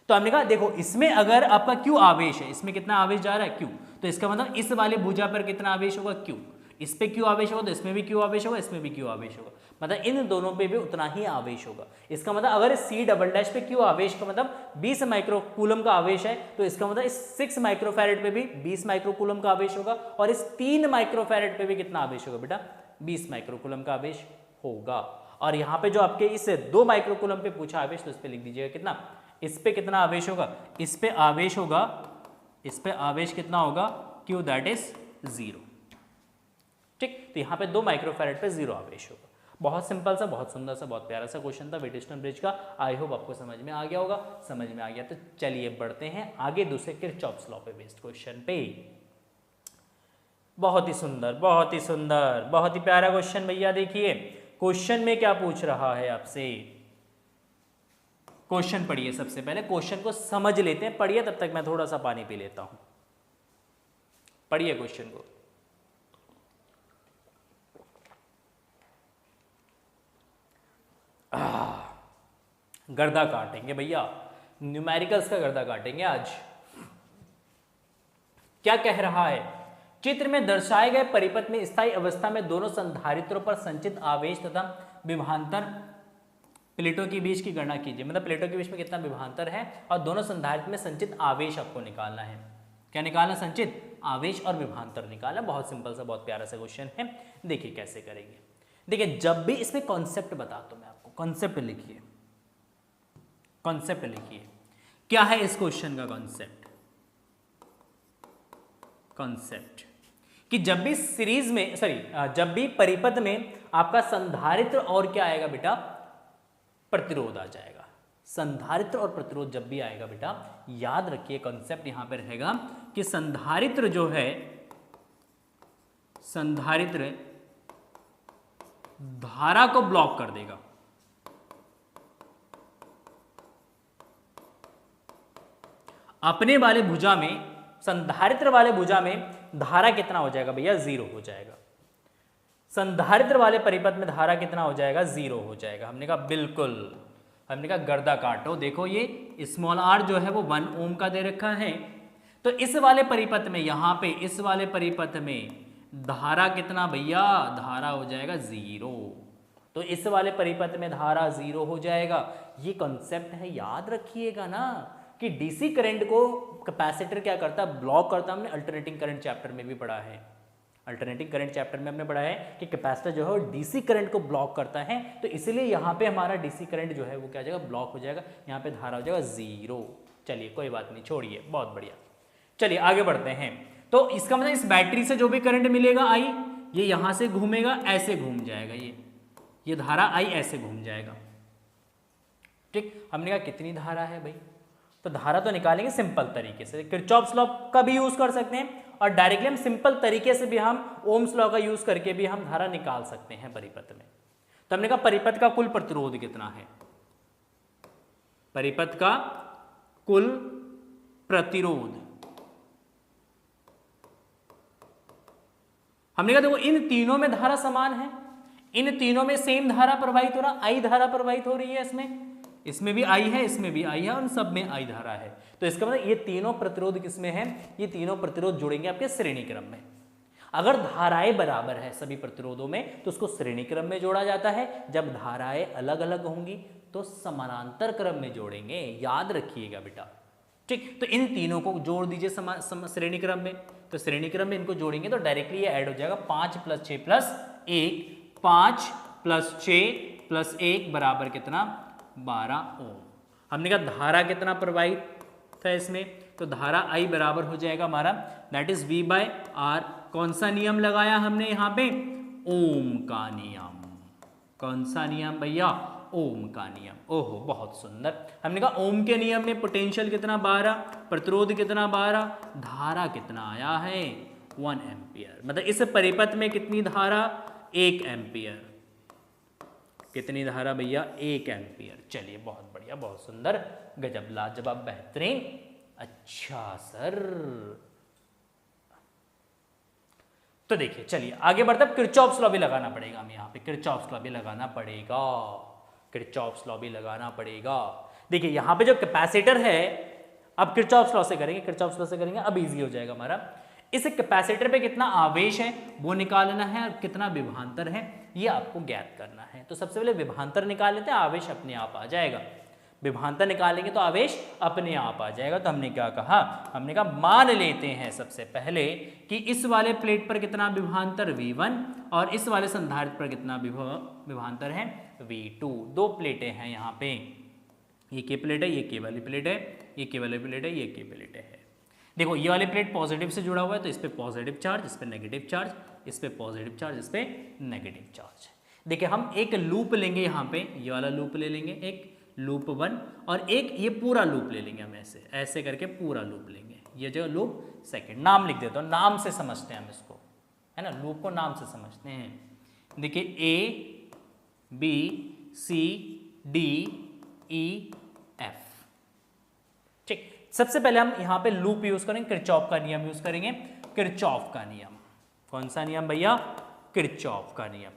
तो हमने कहा देखो इसमें अगर आपका Q आवेश है, इसमें कितना आवेश जा रहा है Q, तो इसका मतलब इस वाले भुजा पर कितना आवेश होगा Q, इस पे Q आवेश होगा तो इसमें भी Q आवेश होगा, इसमें भी Q आवेश होगा, मतलब इन दोनों पे भी उतना ही आवेश होगा। इसका मतलब अगर C डबल डैश पे Q आवेश का मतलब 20 माइक्रोकूलम का आवेश है, तो इसका मतलब इस 6 माइक्रोफैरेड पे भी 20 माइक्रोकूलम का आवेश होगा, और इस 3 माइक्रोफैरेड पे भी कितना आवेश होगा बेटा, 20 माइक्रोकूलम का आवेश होगा। और यहाँ पे जो आपके इस 2 माइक्रोकूलम पे पूछा आवेश, तो इस पे लिख दीजिएगा कितना, इस पे कितना आवेश होगा, इस पे आवेश होगा, इस पे आवेश कितना होगा Q दैट इज 0। ठीक, तो यहाँ पे 2 माइक्रोफैरेड पे 0 आवेश होगा। बहुत सिंपल सा, बहुत सुंदर सा, बहुत प्यारा सा क्वेश्चन था व्हिटस्टोन ब्रिज का। आई होप आपको समझ में आ गया होगा। समझ में आ गया तो चलिए बढ़ते हैं आगे दूसरे किरचॉफ्स लॉ पे बेस्ड क्वेश्चन पे। बहुत ही सुंदर, बहुत ही सुंदर, बहुत ही प्यारा क्वेश्चन भैया। देखिए क्वेश्चन में क्या पूछ रहा है आपसे, क्वेश्चन पढ़िए। सबसे पहले क्वेश्चन को समझ लेते हैं, पढ़िए, तब तक मैं थोड़ा सा पानी पी लेता हूं। पढ़िए क्वेश्चन को। गर्दा काटेंगे भैया, न्यूमेरिकल्स का गर्दा काटेंगे आज। क्या कह रहा है, चित्र में दर्शाए गए परिपथ में स्थायी अवस्था में दोनों संधारित्रों पर संचित आवेश तथा विभवांतर प्लेटों के बीच की गणना कीजिए। मतलब प्लेटों के बीच में कितना विभवांतर है और दोनों संधारित्र में संचित आवेश आपको निकालना है। क्या निकालना, संचित आवेश और विभवांतर निकालना। बहुत सिंपल सा, बहुत प्यारा सा क्वेश्चन है। देखिए कैसे करेंगे। देखिए जब भी इसमें कॉन्सेप्ट बताता हूं मैं आपको, कॉन्सेप्ट लिखिए, कॉन्सेप्ट लिखिए। क्या है इस क्वेश्चन का कॉन्सेप्ट, कॉन्सेप्ट कि जब भी सीरीज में जब भी परिपथ में आपका संधारित्र और क्या आएगा बेटा, प्रतिरोध आ जाएगा। संधारित्र और प्रतिरोध जब भी आएगा बेटा, याद रखिए कॉन्सेप्ट यहां पर रहेगा कि संधारित्र जो है, संधारित्र धारा को ब्लॉक कर देगा। अपने वाले भुजा में, संधारित्र वाले भुजा में धारा कितना हो जाएगा भैया, 0 हो जाएगा। संधारित्र वाले परिपथ में धारा कितना हो जाएगा, 0 हो जाएगा। हमने कहा बिल्कुल, हमने कहा गर्दा काटो। देखो ये स्मॉल r जो है वो 1 ओम का दे रखा है, तो इस वाले परिपथ में, यहां पे इस वाले परिपथ में धारा कितना भैया, धारा हो जाएगा 0। तो इस वाले परिपथ में धारा 0 हो जाएगा। ये कॉन्सेप्ट है, याद रखिएगा ना कि डीसी करंट को कैपेसिटर क्या करता है, ब्लॉक करता है। हमने अल्टरनेटिंग करंट चैप्टर में भी पढ़ा है, अल्टरनेटिंग करंट चैप्टर में हमने पढ़ा है कि कैपेसिटर जो है वो डीसी करंट को ब्लॉक करता है। तो इसलिए यहाँ पे हमारा डीसी करंट जो है वो क्या हो जाएगा, ब्लॉक हो जाएगा। यहाँ पे धारा हो जाएगा 0। चलिए कोई बात नहीं, छोड़िए, बहुत बढ़िया। चलिए आगे बढ़ते हैं। तो इसका मतलब इस बैटरी से जो भी करंट मिलेगा आई, ये यहाँ से घूमेगा, ऐसे घूम जाएगा, ये धारा आई ऐसे घूम जाएगा। ठीक, हमने कहा कितनी धारा है भाई, तो धारा तो निकालेंगे सिंपल तरीके से। किरचॉफ्स लॉ का भी यूज कर सकते हैं और डायरेक्टली हम सिंपल तरीके से भी हम ओम्स लॉ का यूज करके भी हम धारा निकाल सकते हैं परिपथ में। तो हमने कहा परिपथ का कुल प्रतिरोध कितना है, परिपथ का कुल प्रतिरोध। हमने कहा देखो इन तीनों में धारा समान है, इन तीनों में सेम धारा प्रवाहित हो रहा, आई धारा प्रवाहित हो रही है। इसमें भी आई है, इसमें भी आई है, और सब में आई धारा है। तो इसका मतलब ये तीनों प्रतिरोध किसमें है, ये तीनों प्रतिरोध जुड़ेंगे आपके श्रेणी क्रम में। अगर धाराएं बराबर है सभी प्रतिरोधों में तो उसको श्रेणी क्रम में जोड़ा जाता है। जब धाराएं अलग अलग होंगी तो समानांतर क्रम में जोड़ेंगे, याद रखिएगा बेटा। ठीक, तो इन तीनों को जोड़ दीजिए श्रेणी क्रम में। तो श्रेणी क्रम में इनको जोड़ेंगे तो डायरेक्टली ये ऐड हो जाएगा 5 + 6 + 1, 5 + 6 + 1 बराबर कितना, 12 ओम। हमने कहा धारा कितना प्रवाहित था इसमें, तो धारा I बराबर हो जाएगा हमारा दैट इज V/R। कौन सा नियम लगाया हमने यहाँ पे, ओम का नियम। कौन सा नियम भैया, ओम का नियम। ओहो बहुत सुंदर। हमने कहा ओम के नियम में पोटेंशियल कितना 12, प्रतिरोध कितना 12, धारा कितना आया है 1 एम्पियर। मतलब इस परिपथ में कितनी धारा, 1 एम्पियर। कितनी धारा भैया, 1 एम्पियर। चलिए बहुत बढ़िया, बहुत सुंदर, गजब, लाजवाब, बेहतरीन। अच्छा सर, तो देखिए चलिए आगे बढ़ते, किरचॉफ्स लॉ भी लगाना पड़ेगा हमें यहाँ पे, किरचॉफ्स लॉ भी लगाना पड़ेगा, किरचॉफ्स लॉ भी लगाना पड़ेगा। देखिए यहाँ पे जो कैपेसिटर है, अब किरचॉफ्स लॉ से करेंगे, किरचॉफ्स लॉ से करेंगे, अब इजी हो जाएगा हमारा। इस कैपेसिटर पे कितना आवेश है वो निकालना है, और कितना विभवांतर है ये आपको ज्ञात करना है। तो सबसे पहले विभवांतर निकाल लेते हैं, आवेश अपने आप आ जाएगा। विभवांतर निकालेंगे तो आवेश अपने आप आ जाएगा। तो हमने क्या कहा, हमने कहा मान लेते हैं सबसे पहले कि इस वाले प्लेट पर कितना विभवांतर V1 और इस वाले संधारित्र पर कितना विभवांतर है V2। दो प्लेटें हैं यहाँ पे, ये के प्लेट है, ये के वाली प्लेट है, ये के वाली प्लेट है, ये के प्लेट है। देखो ये वाली प्लेट पॉजिटिव से जुड़ा हुआ है तो इस पे पॉजिटिव चार्ज, इस पे नेगेटिव चार्ज, इस पे पॉजिटिव चार्ज, इस पे नेगेटिव चार्ज। देखिए हम एक लूप लेंगे यहाँ पे, ये वाला लूप ले लेंगे, एक लूप 1 और एक ये पूरा लूप ले लेंगे हम, ऐसे ऐसे करके पूरा लूप लेंगे। ये जो लूप सेकंड, नाम लिख देता हूँ, नाम से समझते हैं हम इसको, है ना, लूप को नाम से समझते हैं। देखिए A B C D E F, ठीक। सबसे पहले हम यहाँ पे लूप यूज करेंगे, किरचॉफ का नियम यूज करेंगे। किरचॉफ का नियम, कौन सा नियम भैया, किरचॉफ का नियम,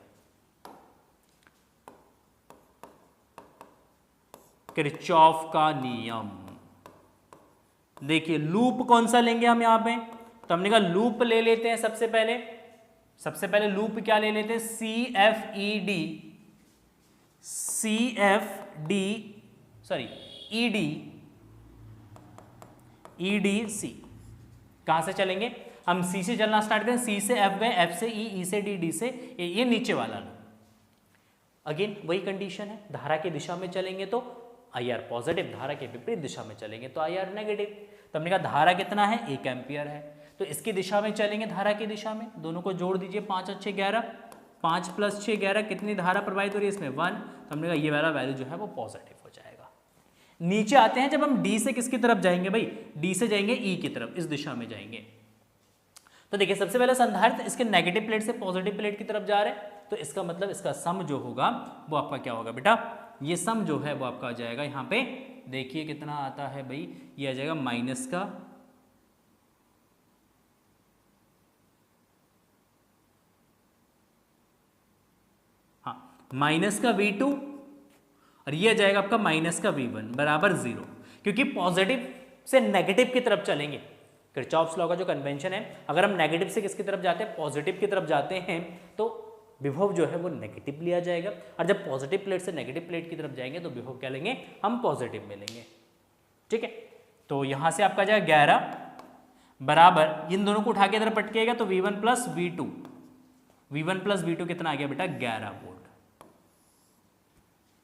किरचॉफ का नियम। देखिए लूप कौन सा लेंगे हम यहाँ पे, तो हमने कहा लूप ले लेते हैं सबसे पहले लूप क्या ले लेते हैं, EDC। कहां से चलेंगे हम, C से चलना स्टार्ट करें, C से F गए, F से E, E से D, D से ये नीचे वाला लूप। अगेन वही कंडीशन है, धारा की दिशा में चलेंगे तो IR पॉजिटिव, धारा के विपरीत दिशा में चलेंगे तो IR नेगेटिव। तो हमने कहा धारा कितना है, 1 एम्पियर है, तो इसकी दिशा में चलेंगे, धारा की दिशा में। दोनों को जोड़ दीजिए, 5 और 6 11, 5 + 6 11, कितनी धारा प्रवाहित हो रही है इसमें 1। तो हमने कहा ये वाला वैल्यू जो है वो पॉजिटिव हो जाएगा। नीचे आते हैं, जब हम D से किसकी तरफ जाएंगे भाई, D से जाएंगे E की तरफ, इस दिशा में जाएंगे। तो देखिए सबसे पहले संधारित्र इसके नेगेटिव प्लेट से पॉजिटिव प्लेट की तरफ जा रहे हैं, तो इसका मतलब इसका सम जो होगा वो आपका क्या होगा बेटा, ये सम जो है वो आपका आ जाएगा यहाँ पे, देखिए कितना आता है भाई, ये आ जाएगा माइनस का माइनस का V2 और ये आ जाएगा आपका माइनस का V1 बराबर 0, क्योंकि पॉजिटिव से नेगेटिव की तरफ चलेंगे। किरचॉफ्स लॉ का जो कन्वेंशन है, अगर हम नेगेटिव से किसकी तरफ जाते हैं, पॉजिटिव की तरफ जाते हैं, तो विभव जो है वो नेगेटिव लिया जाएगा। और जब पॉजिटिव प्लेट से नेगेटिव प्लेट की तरफ जाएंगे तो विभव क्या लेंगे, हम पॉजिटिव में लेंगे, ठीक है। तो यहां से आपका जाएगा 11 बराबर, इन दोनों को उठा के इधर पटकेगा तो V1 + V2, V1 + V2 कितना आ गया बेटा, 11 वोल्ट।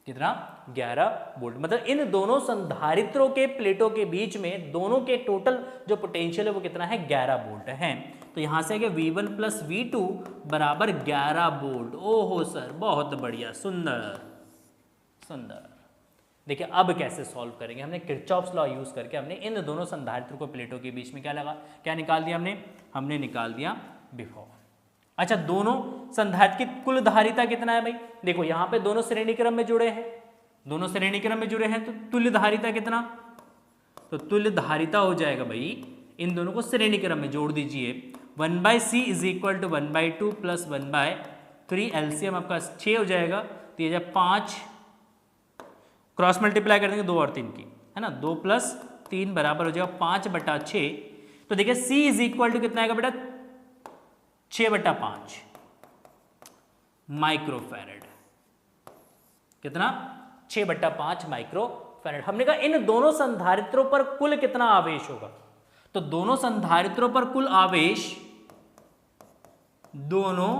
कितना, 11 वोल्ट। मतलब इन दोनों संधारित्रों के प्लेटों के बीच में दोनों के टोटल जो पोटेंशियल है वो कितना है, 11 वोल्ट है। तो यहां से आगे V1 + V2 बराबर 11 वोल्ट। ओहो सर बहुत बढ़िया, सुंदर सुंदर। देखिए अब कैसे सॉल्व करेंगे, हमने किरचॉफ्स लॉ यूज करके हमने इन दोनों संधारित्र को प्लेटों के बीच में क्या निकाल दिया, हमने निकाल दिया विभव। अच्छा दोनों संधारित्र की कुल धारिता कितना है भाई, देखो यहाँ पे दोनों श्रेणी क्रम में जुड़े हैं, दोनों श्रेणी क्रम में जुड़े हैं, तो तुल्य धारिता कितना, तो तुल्य धारिता हो जाएगा भाई, इन दोनों को श्रेणी क्रम में जोड़ दीजिए, 1/c = 1/2 + 1/3, एलसीएम आपका 6 हो जाएगा, तो ये 5 क्रॉस मल्टीप्लाई कर देंगे 2 और 3 की, है ना, 2 + 3 बराबर हो जाएगा 5/6। तो देखिए c = कितना आएगा बेटा, 6/5 माइक्रोफैरड, कितना, 6/5 माइक्रोफैरड। हमने कहा इन दोनों संधारित्रों पर कुल कितना आवेश होगा, तो दोनों संधारित्रों पर कुल आवेश, दोनों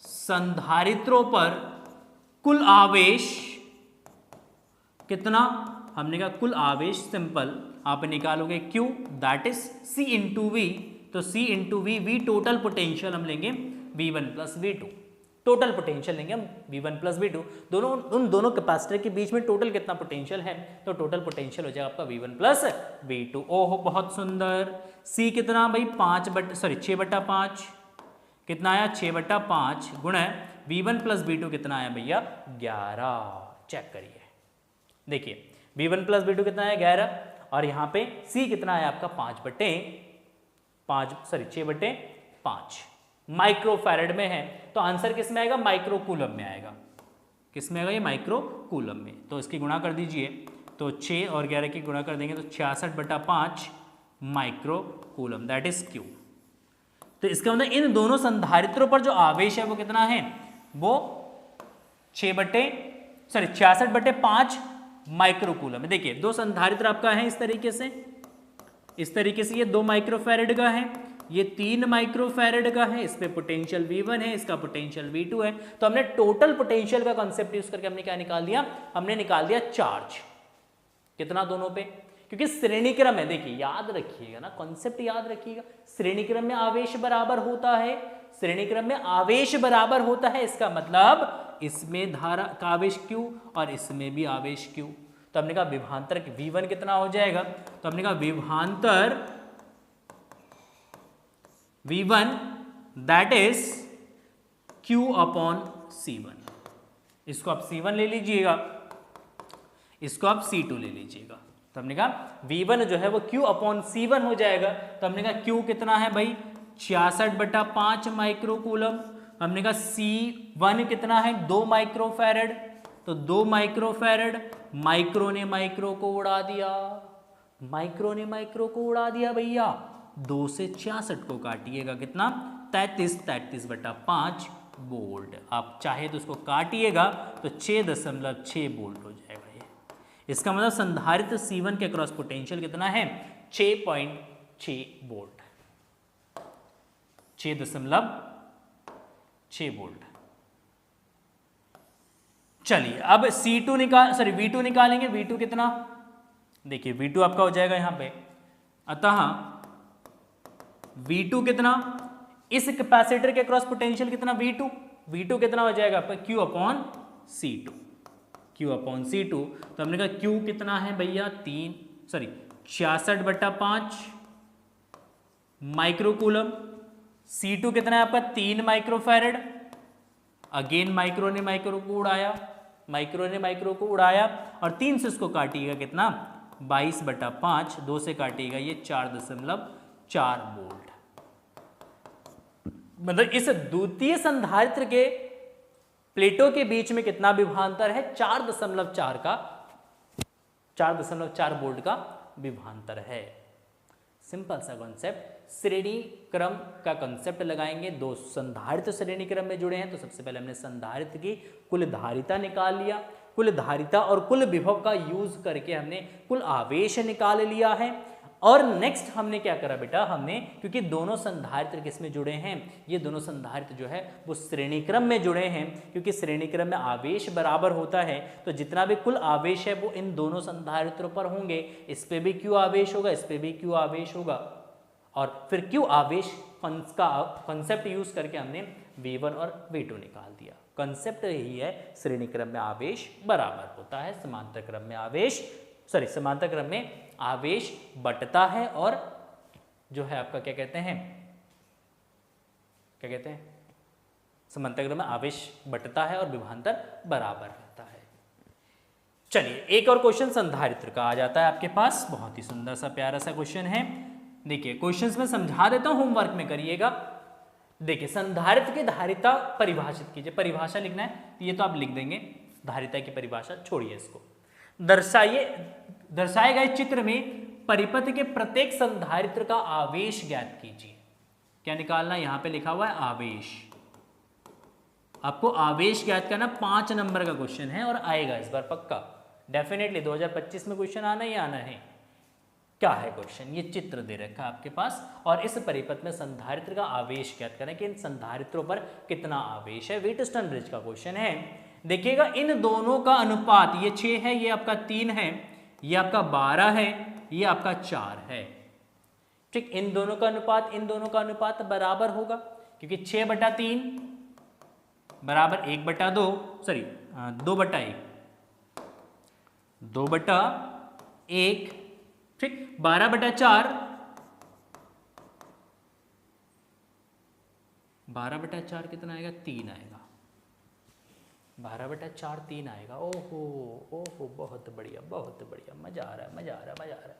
संधारित्रों पर कुल आवेश कितना, हमने कहा कुल आवेश सिंपल आप निकालोगे Q that is C × V, तो C × V, V total potential हम लेंगे V1 + V2, टोटल पोटेंशियल लेंगे हम V1 + V2, उन दोनों कैपेसिटर के बीच में टोटल कितना पोटेंशियल है, तो टोटल पोटेंशियल हो जाएगा आपका V1 + V2। ओहो बहुत सुंदर। C कितना भाई, 6/5 कितना आया, 6/5 गुणा V1 + V2 कितना आया भैया, 11। चेक करिए, देखिए V1 प्लस V2 कितना है 11, और यहाँ पे C कितना है आपका 6/5 माइक्रोफैरड में है, तो आंसर किस में आएगा, माइक्रो कूलम में आएगा। किस में आएगा ये, माइक्रो कूलम में। तो इसकी गुणा कर दीजिए, तो 6 और 11 की गुणा कर देंगे तो 66/5 micro coulomb, that is Q। तो इसका मतलब इन दोनों संधारित्रों पर जो आवेश है वो कितना है, वो 66/5 माइक्रो कूलम है। देखिए दो संधारित्र आपका है इस तरीके से ये 2 माइक्रोफैरड का है, ये 3 माइक्रोफैरड का है, इस पे पोटेंशियल V1 है, इसका पोटेंशियल V2 है। तो हमने टोटल पोटेंशियल का कॉन्सेप्ट यूज करके हमने क्या निकाल दिया, हमने निकाल दिया चार्ज कितना दोनों पे, क्योंकि श्रेणी क्रम है। देखिए याद रखिएगा ना, कॉन्सेप्ट याद रखिएगा, श्रेणी क्रम में आवेश बराबर होता है, श्रेणी क्रम में आवेश बराबर होता है, इसका मतलब इसमें धारा का आवेश Q और इसमें भी आवेश Q। तो हमने कहा विभवांतर V1 कितना हो जाएगा, तो हमने कहा विभवांतर V1 दैट इज Q/C1। इसको आप C1 ले लीजिएगा, इसको आप C2 ले लीजिएगा। तो हमने कहा V1 जो है वो Q/C1 हो जाएगा। तो हमने कहा Q कितना है भाई 66/5 माइक्रो कूलम। हमने कहा C1 कितना है 2 माइक्रोफैरड, तो 2 माइक्रोफैरड, माइक्रो ने माइक्रो को उड़ा दिया, माइक्रो ने माइक्रो को उड़ा दिया भैया। 2 से 66 को काटिएगा कितना 33/5 वोल्ट। आप चाहे तो उसको काटिएगा तो 6.6 वोल्ट हो जाएगा ये। इसका मतलब संधारित्र C1 के क्रॉस पोटेंशियल कितना है 6.6 वोल्ट, 6.6 वोल्ट। चलिए अब V2 निकालेंगे। V2 कितना, देखिए V2 आपका हो जाएगा यहां पे, अतः V2 कितना, इस कैपेसिटर के क्रॉस पोटेंशियल कितना V2 कितना हो जाएगा आपका Q/C2। तो हमने कहा Q कितना है भैया 66/5 माइक्रो कूलम, C2 कितना है आपका 3 माइक्रोफैरड। अगेन माइक्रो ने माइक्रो को उड़ाया और 3 से उसको काटिएगा कितना 22/5, 2 से काटिएगा ये 4.4 वोल्ट। मतलब इस द्वितीय संधारित्र के प्लेटों के बीच में कितना विभवांतर है 4.4 वोल्ट का विभवांतर है। सिंपल सा कॉन्सेप्ट, श्रेणी क्रम का कॉन्सेप्ट लगाएंगे। दो संधारित्र श्रेणी क्रम में जुड़े हैं, तो सबसे पहले हमने संधारित्र की कुल धारिता निकाल लिया, कुल धारिता और कुल विभव का यूज करके हमने कुल आवेश निकाल लिया है। और नेक्स्ट हमने क्या करा बेटा, हमने क्योंकि दोनों संधारित्र किसमें जुड़े हैं, ये दोनों संधारित्र जो है वो श्रेणी क्रम में जुड़े हैं। क्योंकि श्रेणी क्रम में आवेश बराबर होता है, तो जितना भी कुल आवेश है वो इन दोनों संधारित्रों पर होंगे। इस पे भी Q आवेश होगा, इस पे भी Q आवेश होगा, और फिर Q आवेश का कॉन्सेप्ट यूज करके हमने V1 और V2 निकाल दिया। कॉन्सेप्ट यही है, श्रेणी क्रम में आवेश बराबर होता है, समांतर क्रम में आवेश बंटता है, और जो है आपका क्या कहते हैं समांतर क्रम में आवेश बंटता है और विभवांतर बराबर रहता है। चलिए एक और क्वेश्चन संधारित्र का आ जाता है आपके पास, बहुत ही सुंदर सा प्यारा सा क्वेश्चन है। देखिए क्वेश्चंस में समझा देता हूं, होमवर्क में करिएगा। देखिए संधारित्र की धारिता परिभाषित कीजिए, परिभाषा लिखना है तो ये तो आप लिख देंगे, धारिता की परिभाषा छोड़िए इसको। दर्शाए गए चित्र में परिपथ के प्रत्येक संधारित्र का आवेश ज्ञात कीजिए। क्या निकालना, यहां पे लिखा हुआ है आवेश। आपको आवेश ज्ञात करना 5 नंबर का क्वेश्चन है और आएगा इस बार पक्का, डेफिनेटली 2025 में क्वेश्चन आना ही आना है। क्या है क्वेश्चन, ये चित्र दे रखा है आपके पास, और इस परिपथ में संधारित्र का आवेश ज्ञात करें कि इन संधारित्रों पर कितना आवेश है। व्हीटस्टोन-ब्रिज का क्वेश्चन है। देखिएगा इन दोनों का अनुपात, ये 6 है, ये आपका 3 है, ये आपका 12 है, ये आपका 4 है। ठीक, इन दोनों का अनुपात बराबर होगा, क्योंकि 6/3 बराबर 1/2, सॉरी 2/1, 2/1, ठीक, 12/4, 12/4 कितना आएगा 3 आएगा। 12/4 3 आएगा। ओहो ओहो, बहुत बढ़िया बहुत बढ़िया, मजा आ रहा है मजा आ रहा है मजा आ रहा है।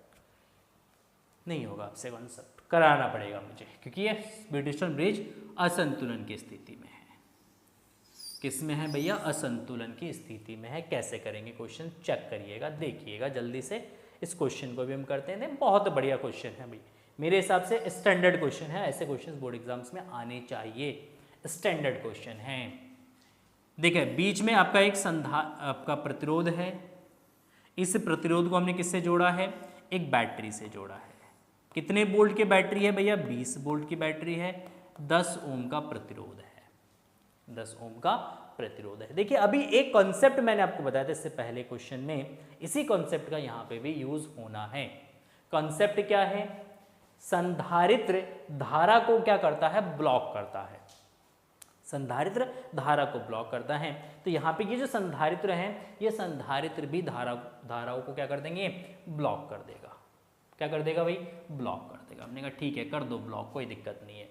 नहीं होगा आपसे कॉन्सेप्ट, कराना पड़ेगा मुझे, क्योंकि ये ब्यूटेशन ब्रिज असंतुलन की स्थिति में है। किस में है भैया? असंतुलन की स्थिति में है। कैसे करेंगे क्वेश्चन, चेक करिएगा, देखिएगा जल्दी से। इस क्वेश्चन को भी हम करते हैं, बहुत बढ़िया क्वेश्चन है भाई, मेरे हिसाब से स्टैंडर्ड क्वेश्चन है। ऐसे क्वेश्चन बोर्ड एग्जाम्स में आने चाहिए, स्टैंडर्ड क्वेश्चन है। देखिए बीच में आपका एक आपका प्रतिरोध है। इस प्रतिरोध को हमने किससे जोड़ा है? एक बैटरी से जोड़ा है। कितने वोल्ट की बैटरी है भैया? 20 वोल्ट की बैटरी है। 10 ओम का प्रतिरोध है, 10 ओम का प्रतिरोध है। देखिए अभी एक कॉन्सेप्ट मैंने आपको बताया था इससे पहले क्वेश्चन में, इसी कॉन्सेप्ट का यहाँ पे भी यूज होना है। कॉन्सेप्ट क्या है? संधारित्र धारा को क्या करता है? ब्लॉक करता है। संधारित्र धारा को ब्लॉक करता है। तो यहाँ पे ये जो संधारित्र है, ये संधारित्र भी धाराओं को क्या कर देंगे? ब्लॉक कर देगा। क्या कर देगा भाई? ब्लॉक कर देगा। हमने कहा ठीक है कर दो ब्लॉक, कोई दिक्कत नहीं है।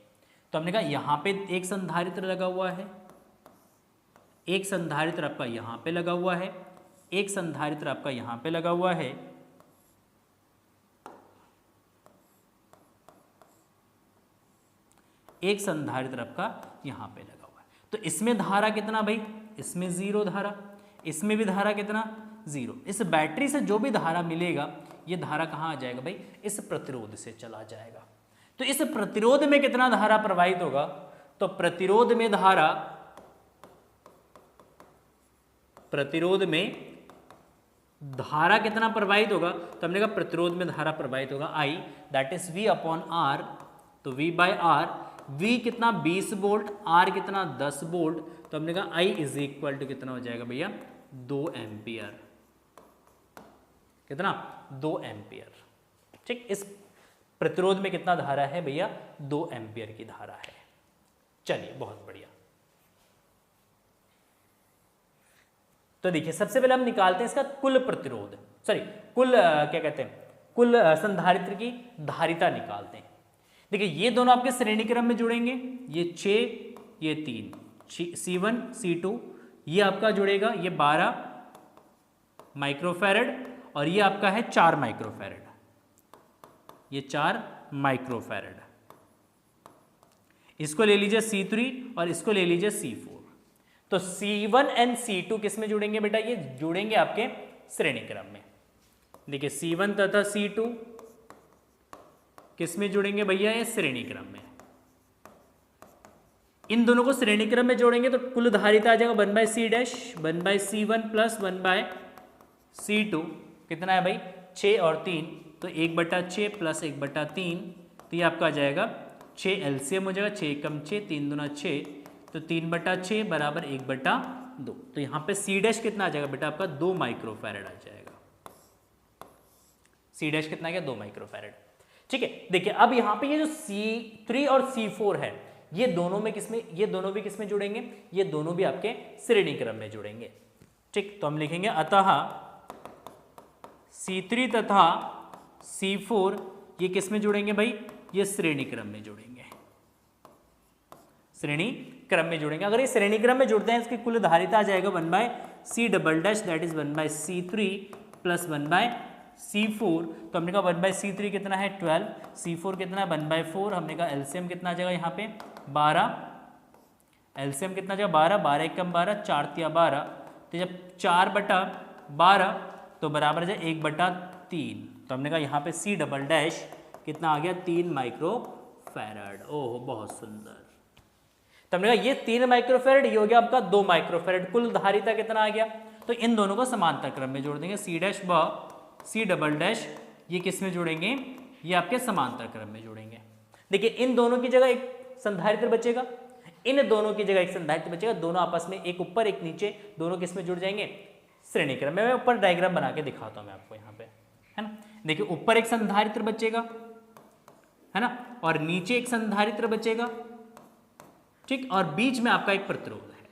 तो हमने कहा यहाँ पे एक संधारित्र लगा हुआ है, एक संधारित्र आपका यहाँ पे लगा हुआ है, एक संधारित्र आपका यहाँ पे लगा हुआ है, एक संधारित्र आपका यहाँ पे लगा हुआ है। तो इसमें धारा कितना भाई? इसमें 0 धारा, इसमें भी धारा कितना? 0। इस बैटरी से जो भी धारा मिलेगा, ये धारा कहाँ आ जाएगा भाई? इस प्रतिरोध से चला जाएगा। तो इस प्रतिरोध में कितना धारा प्रवाहित होगा? तो प्रतिरोध में धारा, प्रतिरोध में धारा कितना प्रवाहित होगा? तो हमने कहा प्रतिरोध में धारा प्रवाहित होगा I, that is V upon R। तो V बाय R, V कितना? 20 वोल्ट, R कितना? 10 वोल्ट। तो हमने कहा I इज इक्वल टू कितना हो जाएगा भैया? 2 एम्पियर। कितना? 2 एम्पियर। ठीक, इस प्रतिरोध में कितना धारा है भैया? 2 एम्पियर की धारा है। चलिए बहुत बढ़िया। तो देखिए सबसे पहले हम निकालते हैं इसका कुल प्रतिरोध, सॉरी कुल क्या कहते हैं, कुल संधारित्र की धारिता निकालते हैं। देखिए ये दोनों आपके श्रेणी क्रम में जुड़ेंगे, ये 6 ये 3, C1 C2, ये आपका जुड़ेगा, ये 12 माइक्रोफैरड और ये आपका है 4 माइक्रोफैरड, ये 4 माइक्रोफैरड। इसको ले लीजिए C3 और इसको ले लीजिए C4। तो C1 एंड C2 किस में जुड़ेंगे बेटा? ये जुड़ेंगे आपके श्रेणी क्रम में। देखिए C1 तथा C2 किस में जुड़ेंगे भैया? ये श्रेणी क्रम में। इन दोनों को श्रेणी क्रम में जोड़ेंगे तो कुल धारिता आ जाएगा 1/C dash 1/C1 plus 1/C2। कितना है भाई? 6 और 3, तो 1/6 प्लस 1/3, तो ये आपका आ जाएगा 6 एलसीएम हो जाएगा, 6 कम 6 3 दूना 6, तो 3/6 बराबर 1/2। तो यहाँ पे C डैश कितना आ जाएगा बेटा? आपका 2 माइक्रोफैरड आ जाएगा। C डैश कितना आ गया? 2 माइक्रोफैरड। ठीक है, देखिए अब यहाँ पे ये जो C3 और C4 है, ये दोनों में किसमें, ये दोनों भी किसमें जुड़ेंगे? ये दोनों भी आपके श्रेणी क्रम में जुड़ेंगे। ठीक, तो हम लिखेंगे अतः C3 तथा C4 ये किस में जुड़ेंगे भाई? ये श्रेणी क्रम में जुड़ेंगे, श्रेणी क्रम में जुड़ेंगे। अगर ये श्रेणी क्रम में जुड़ते हैं इसकी कुल धारिता आ जाएगा 1/C double dash that is 1/C3 plus 1/C4। तो हमने कहा 1/C3 कितना है? 12, C4 कितना है? 1/4। हमने कहा एलसीएम कितना आ जाएगा यहाँ पे? 12। एलसीएम कितना आ जाएगा? 12, 12 1 कम 12, 4 तिया 12, तो जब 4/12 तो बराबर है 1/3। तो हमने कहा यहाँ पे C डबल डैश कितना आ गया? 3 माइक्रोफैरड। ओह बहुत सुंदर। तो हमने कहा ये 3 माइक्रोफैरड, ये हो गया आपका 2 माइक्रोफैरड। कुल धारिता कितना आ गया? तो इन दोनों को समांतर क्रम में जोड़ देंगे। C डैश व C डबल डैश ये किस में जोड़ेंगे? ये आपके समांतर क्रम में जोड़ेंगे। देखिए इन दोनों की जगह एक संधारित्र बचेगा, इन दोनों की जगह एक संधारित्र बचेगा, दोनों आपस में एक ऊपर एक नीचे, दोनों किस में जुड़ जाएंगे? श्रेणी क्रम में। मैं ऊपर डायग्राम बना के दिखाता हूं मैं आपको यहाँ पे, है ना। देखिए ऊपर एक संधारित्र बचेगा, है ना, और नीचे एक संधारित्र बचेगा, ठीक, और बीच में आपका एक प्रतिरोध है,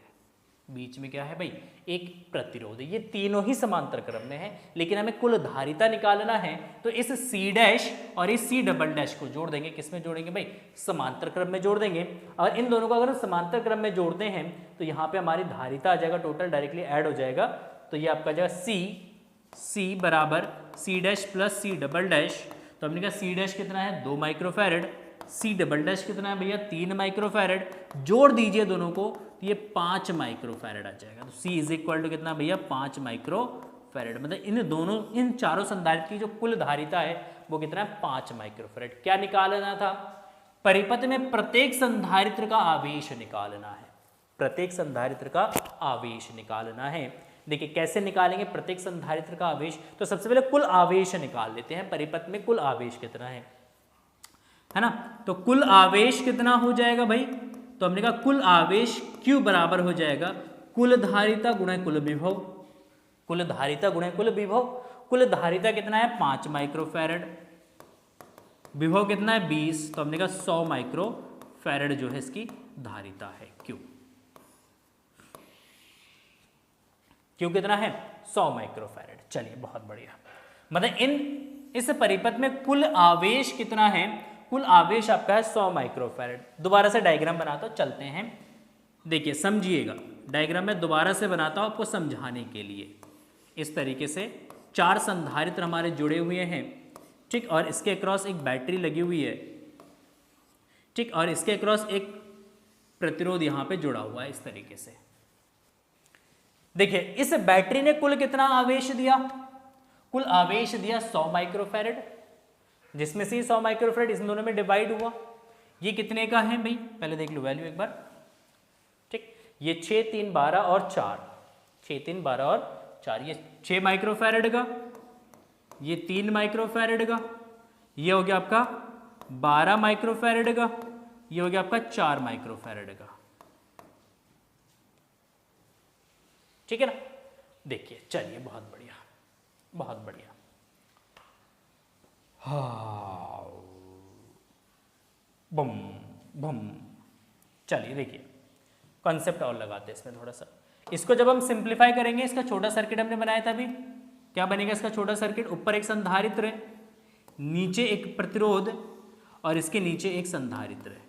बीच में क्या है भाई, एक प्रतिरोध। ये तीनों ही समांतर क्रम में है, लेकिन हमें कुल धारिता निकालना है तो इस सी डैश और इस सी डबल डैश को जोड़ देंगे। किस में जोड़ेंगे भाई, समांतर क्रम में जोड़ देंगे। और इन दोनों को अगर समांतर क्रम में जोड़ते हैं तो यहाँ पे हमारी धारिता आ जाएगा, टोटल डायरेक्टली ऐड हो जाएगा। तो ये आपका जाएगा सी बराबर C dash plus C double dash. तो हमने कहा सी डैश कितना है 2 माइक्रोफैरड, सी डबल डैश कितना है भैया 3 माइक्रोफैरड, जोड़ दीजिए दोनों को तो ये 5 माइक्रोफैरड आ जाएगा। तो C इज इक्वल टू कितना भैया 5 माइक्रोफैरड। मतलब इन चारों संधारित्र की जो कुल धारिता है वो कितना है 5 माइक्रोफैरड। क्या निकालना था, परिपथ में प्रत्येक संधारित्र का आवेश निकालना है, प्रत्येक संधारित्र का आवेश निकालना है। देखिए कैसे निकालेंगे प्रत्येक संधारित्र का आवेश, तो सबसे पहले कुल आवेश निकाल लेते हैं। परिपथ में कुल आवेश कितना है ना, तो कुल आवेश कितना हो जाएगा भाई, तो हमने कहा कुल आवेश Q बराबर हो जाएगा कुल धारिता गुणा कुल विभव, कुल धारिता गुणा कुल विभव। कुल धारिता कितना है 5 माइक्रोफैरड, विभव कितना है 20, तो हमने कहा 100 माइक्रोफैरड जो है इसकी धारिता है Q। Q कितना है 100 माइक्रोफैरड। चलिए बहुत बढ़िया। मतलब इस परिपथ में कुल आवेश कितना है, कुल आवेश आपका है 100 माइक्रोफैरड। दोबारा से डायग्राम बनाता हूं, चलते हैं। देखिए समझिएगा, डायग्राम में दोबारा से बनाता हूं आपको समझाने के लिए। इस तरीके से 4 संधारित्र हमारे जुड़े हुए हैं, ठीक, और इसके अक्रॉस एक बैटरी लगी हुई है, ठीक, और इसके अक्रॉस एक प्रतिरोध यहां पे जुड़ा हुआ है इस तरीके से। देखिए इस बैटरी ने कुल कितना आवेश दिया, कुल आवेश दिया 100 माइक्रोफैरड, जिसमें से 100 माइक्रोफैरड इन दोनों में डिवाइड हुआ। ये कितने का है भाई, पहले देख लो वैल्यू एक बार, ठीक, ये 6 3 12 और 4, 6 3 12 और 4, ये 6 माइक्रोफैरड का, ये 3 माइक्रोफैरड का, ये हो गया आपका 12 माइक्रोफैरड का, ये हो गया आपका 4 माइक्रोफैरड का, ठीक है ना। देखिए चलिए बहुत बढ़िया, बहुत बढ़िया। हाँ बम बम। चलिए देखिए कॉन्सेप्ट और लगाते हैं इसमें थोड़ा सा। इसको जब हम सिंप्लीफाई करेंगे, इसका छोटा सर्किट हमने बनाया था अभी, क्या बनेगा इसका छोटा सर्किट, ऊपर एक संधारित्र है, नीचे एक प्रतिरोध और इसके नीचे एक संधारित्र है।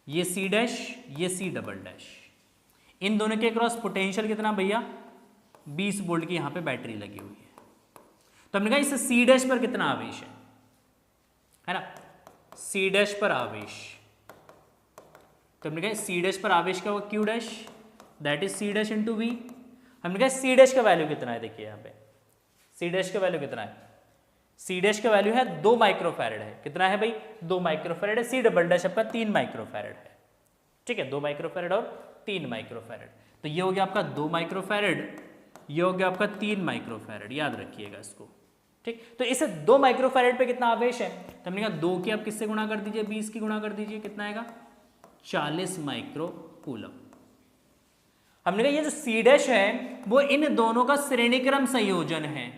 ये सी डैश, ये सी डबल डैश, इन दोनों के क्रॉस पोटेंशियल कितना भैया 20 वोल्ट की यहां पे बैटरी लगी हुई है। तो हमने कहा इस सी डैश पर कितना आवेश है ना, सी डैश पर आवेश, तो हमने कहा सी डैश पर आवेश क्या होगा Q dash, that is C dash into V. हमने कहा सी डैश का वैल्यू कितना है, देखिए यहाँ पे सी डैश का वैल्यू कितना है, सी डैश का वैल्यू है 2 माइक्रोफैरड है। कितना है भाई 2 माइक्रोफैरड है। सी डबल डैश आपका 3 माइक्रोफैरड है, ठीक है, 2 माइक्रोफैरड और 3 माइक्रोफैरड। तो ये हो गया आपका 2 माइक्रोफैरड, ये हो गया आपका 3 माइक्रोफैरड, याद रखिएगा इसको, ठीक। तो इस 2 माइक्रोफैरड पे कितना आवेश है, तो हमने कहा 2 की आप किससे गुणा कर दीजिए, 20 की गुणा कर दीजिए, कितना आएगा 40 माइक्रो कूलम। हमने कहा ये जो सी डैश है वो इन दोनों का श्रेणी क्रम संयोजन है।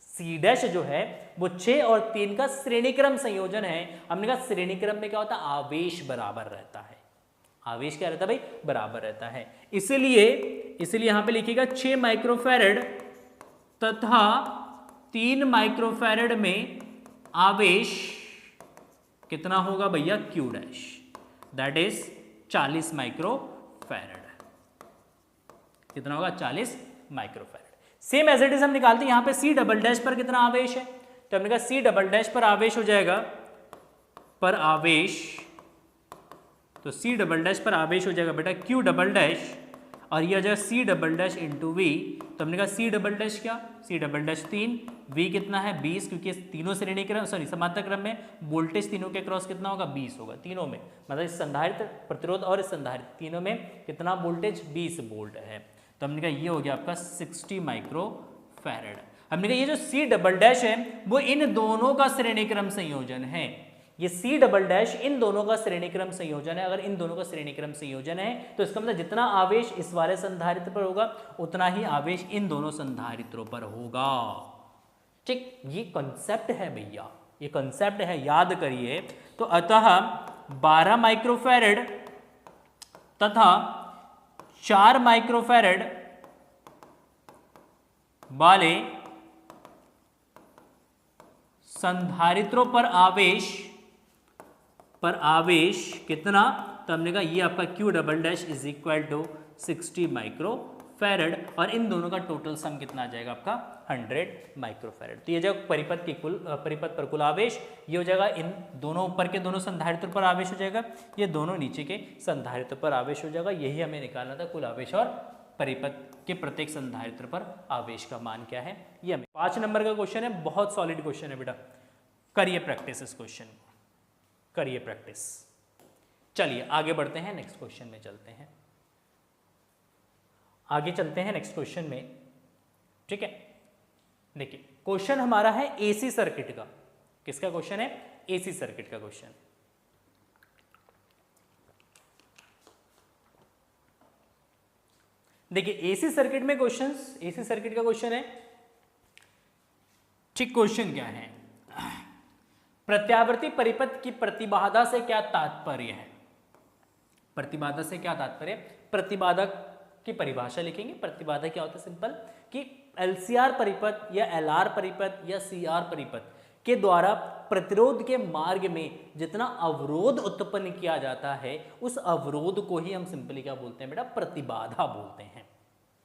सी डैश जो है वो 6 और 3 का श्रेणी क्रम संयोजन है। हमने कहा श्रेणी क्रम में क्या होता है, आवेश बराबर रहता है। आवेश क्या रहता है भाई, बराबर रहता है। इसलिए यहां पे लिखिएगा 6 माइक्रोफैरड तथा 3 माइक्रोफैरड में आवेश कितना होगा भैया Q dash, that is 40 microfarad. कितना होगा 40 microfarad. Same as it is हम निकालते हैं, यहां पे सी डबल डैश पर कितना आवेश है, तो हमने कहा सी डबल डैश पर आवेश हो जाएगा, पर आवेश, तो सी डबल डैश पर आवेश हो जाएगा बेटा क्यू डबल डैश, और ये आ जाएगा C double dash into V. तो हमने कहा सी डबल डैश क्या, सी डबल डैश 3, वी कितना है 20, क्योंकि तीनों श्रेणी क्रम समांतर क्रम में वोल्टेज तीनों के क्रॉस कितना होगा 20 होगा तीनों में, मतलब इस संधारित्र प्रतिरोध और इस संधारित्र तीनों में कितना वोल्टेज 20 वोल्ट है। तो हमने कहा ये हो गया आपका 60 माइक्रोफैरड। हमने कहा ये जो सी डबल डैश है वो इन दोनों का श्रेणी क्रम संयोजन है। ये सी डबल डैश इन दोनों का श्रेणी क्रम संयोजन है। अगर इन दोनों का श्रेणी क्रम संयोजन है तो इसका मतलब जितना आवेश इस वाले संधारित्र पर होगा उतना ही आवेश इन दोनों संधारित्रों पर होगा, ठीक। ये कॉन्सेप्ट है भैया, ये कॉन्सेप्ट है, याद करिए। तो अतः 12 माइक्रोफैरड तथा 4 माइक्रोफैरड वाले संधारित्रों पर आवेश कितना, तो हमने कहा ये आपका Q double dash is equal to 60 microfarad, और इन दोनों का टोटल सम कितना आ जाएगा आपका 100 माइक्रोफैरड। तो ये जो परिपथ पर कुल आवेश ये हो जाएगा, इन दोनों ऊपर के दोनों संधारित्रों पर आवेश हो जाएगा, ये दोनों नीचे के संधारित्रों पर आवेश हो जाएगा। यही हमें निकालना था, कुल आवेश और परिपथ के प्रत्येक संधारित्र पर आवेश का मान क्या है ये हमें। 5 नंबर का क्वेश्चन है, बहुत सॉलिड क्वेश्चन है बेटा, करिए प्रैक्टिस इस क्वेश्चन, करिए प्रैक्टिस। चलिए आगे बढ़ते हैं, नेक्स्ट क्वेश्चन में चलते हैं, आगे चलते हैं नेक्स्ट क्वेश्चन में। ठीक है, देखिए क्वेश्चन हमारा है एसी सर्किट का। किसका क्वेश्चन है? एसी सर्किट का क्वेश्चन। देखिए एसी सर्किट में क्वेश्चंस, एसी सर्किट का क्वेश्चन है। ठीक, क्वेश्चन क्या है? प्रत्यावर्ती परिपथ की प्रतिबाधा से क्या तात्पर्य है? प्रतिबाधा से क्या तात्पर्य? प्रतिबाधा की परिभाषा लिखेंगे। प्रतिबाधा क्या होता है? सिंपल कि एलसीआर परिपथ या एलआर परिपथ या सीआर परिपथ के द्वारा प्रतिरोध के मार्ग में जितना अवरोध उत्पन्न किया जाता है, उस अवरोध को ही हम सिंपली क्या बोलते हैं बेटा? प्रतिबाधा बोलते हैं।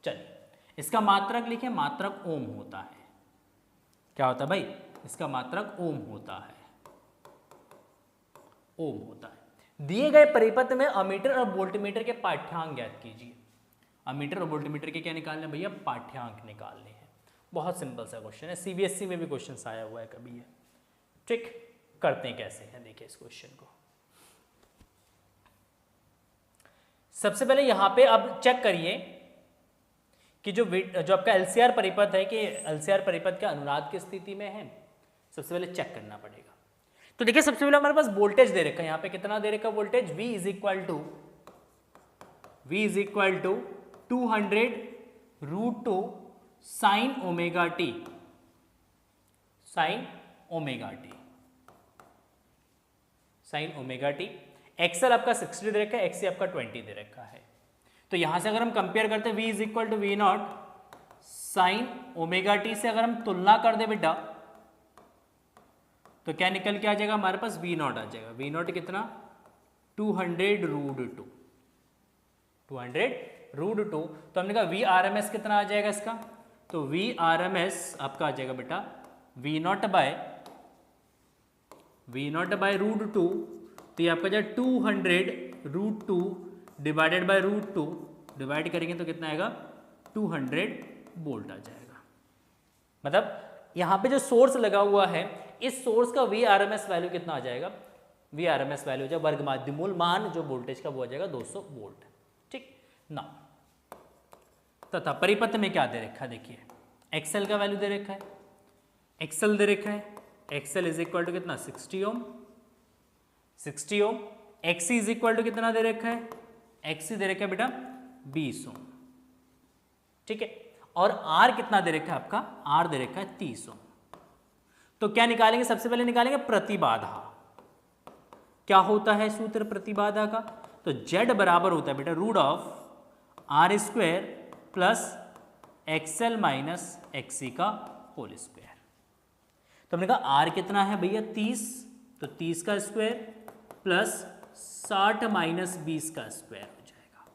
चलिए इसका मात्रक लिखें, मात्रक ओम होता है। क्या होता है भाई? इसका मात्रक ओम होता है, ओम होता है। दिए गए परिपथ में अमीटर और वोल्टमीटर के पाठ्यांक ज्ञात कीजिए। अमीटर और वोल्टमीटर के क्या निकालने भैया? पाठ्यांक निकालने हैं। बहुत सिंपल सा क्वेश्चन है, सीबीएसई में भी क्वेश्चन आया हुआ है कभी है। ठीक, करते हैं कैसे हैं, देखिए इस क्वेश्चन को। सबसे पहले यहां पे अब चेक करिए कि जो आपका एलसीआर परिपथ है कि एलसीआर परिपथ के अनुनाद की स्थिति में है। सबसे पहले चेक करना पड़ेगा। तो देखिए सबसे पहले हमारे पास वोल्टेज दे रखा है, यहाँ पे कितना दे रखा है voltage? V is equal to 200√2 sine omega T, sine omega T, sine omega T. XL आपका 60 दे रखा है, एक्सी आपका 20 दे रखा है। तो यहां से अगर हम कंपेयर करते हैं V is equal to V naught sine omega T से, अगर हम तुलना कर दे बेटा तो क्या निकल के आ जाएगा हमारे पास? V नॉट आ जाएगा। V नॉट कितना? 200√2, 200√2। तो हमने कहा VRMS कितना आ जाएगा इसका? तो VRMS आपका आ जाएगा बेटा V नॉट बाय √2। तो ये आपका जाएगा 200√2 डिवाइडेड बाय √2, डिवाइड करेंगे तो कितना आएगा? 200 वोल्ट आ जाएगा। मतलब यहाँ पे जो सोर्स लगा हुआ है, इस सोर्स का VRMS वैल्यू कितना आ जाएगा? VRMS वैल्यू हो जाएगा वर्ग माध्यमूल मान जो वोल्टेज का वो आ जाएगा 200 वोल्ट। ठीक ना। तथा परिपथ में क्या दे रखा है? देखिए एक्सएल का वैल्यू दे रखा है, एक्सएल दे रखा है, एक्सएल इज इक्वल टू कितना? 60 ओम, 60 ओम। एक्सी इज इक्वल टू कितना दे रखा है? एक्सी दे रखा है बेटा 20 ओम। ठीक है, और आर कितना दे रखा है आपका? आर दे रखा है 30 ओम। तो क्या निकालेंगे? सबसे पहले निकालेंगे प्रतिबाधा। क्या होता है सूत्र प्रतिबाधा का? तो Z बराबर होता है बेटा root of R square plus XL minus XC का होल स्क्वायर। तो हमने कहा आर कितना है भैया? 30, तो 30 का स्क्वायर प्लस 60 माइनस 20 का स्क्वायर हो जाएगा।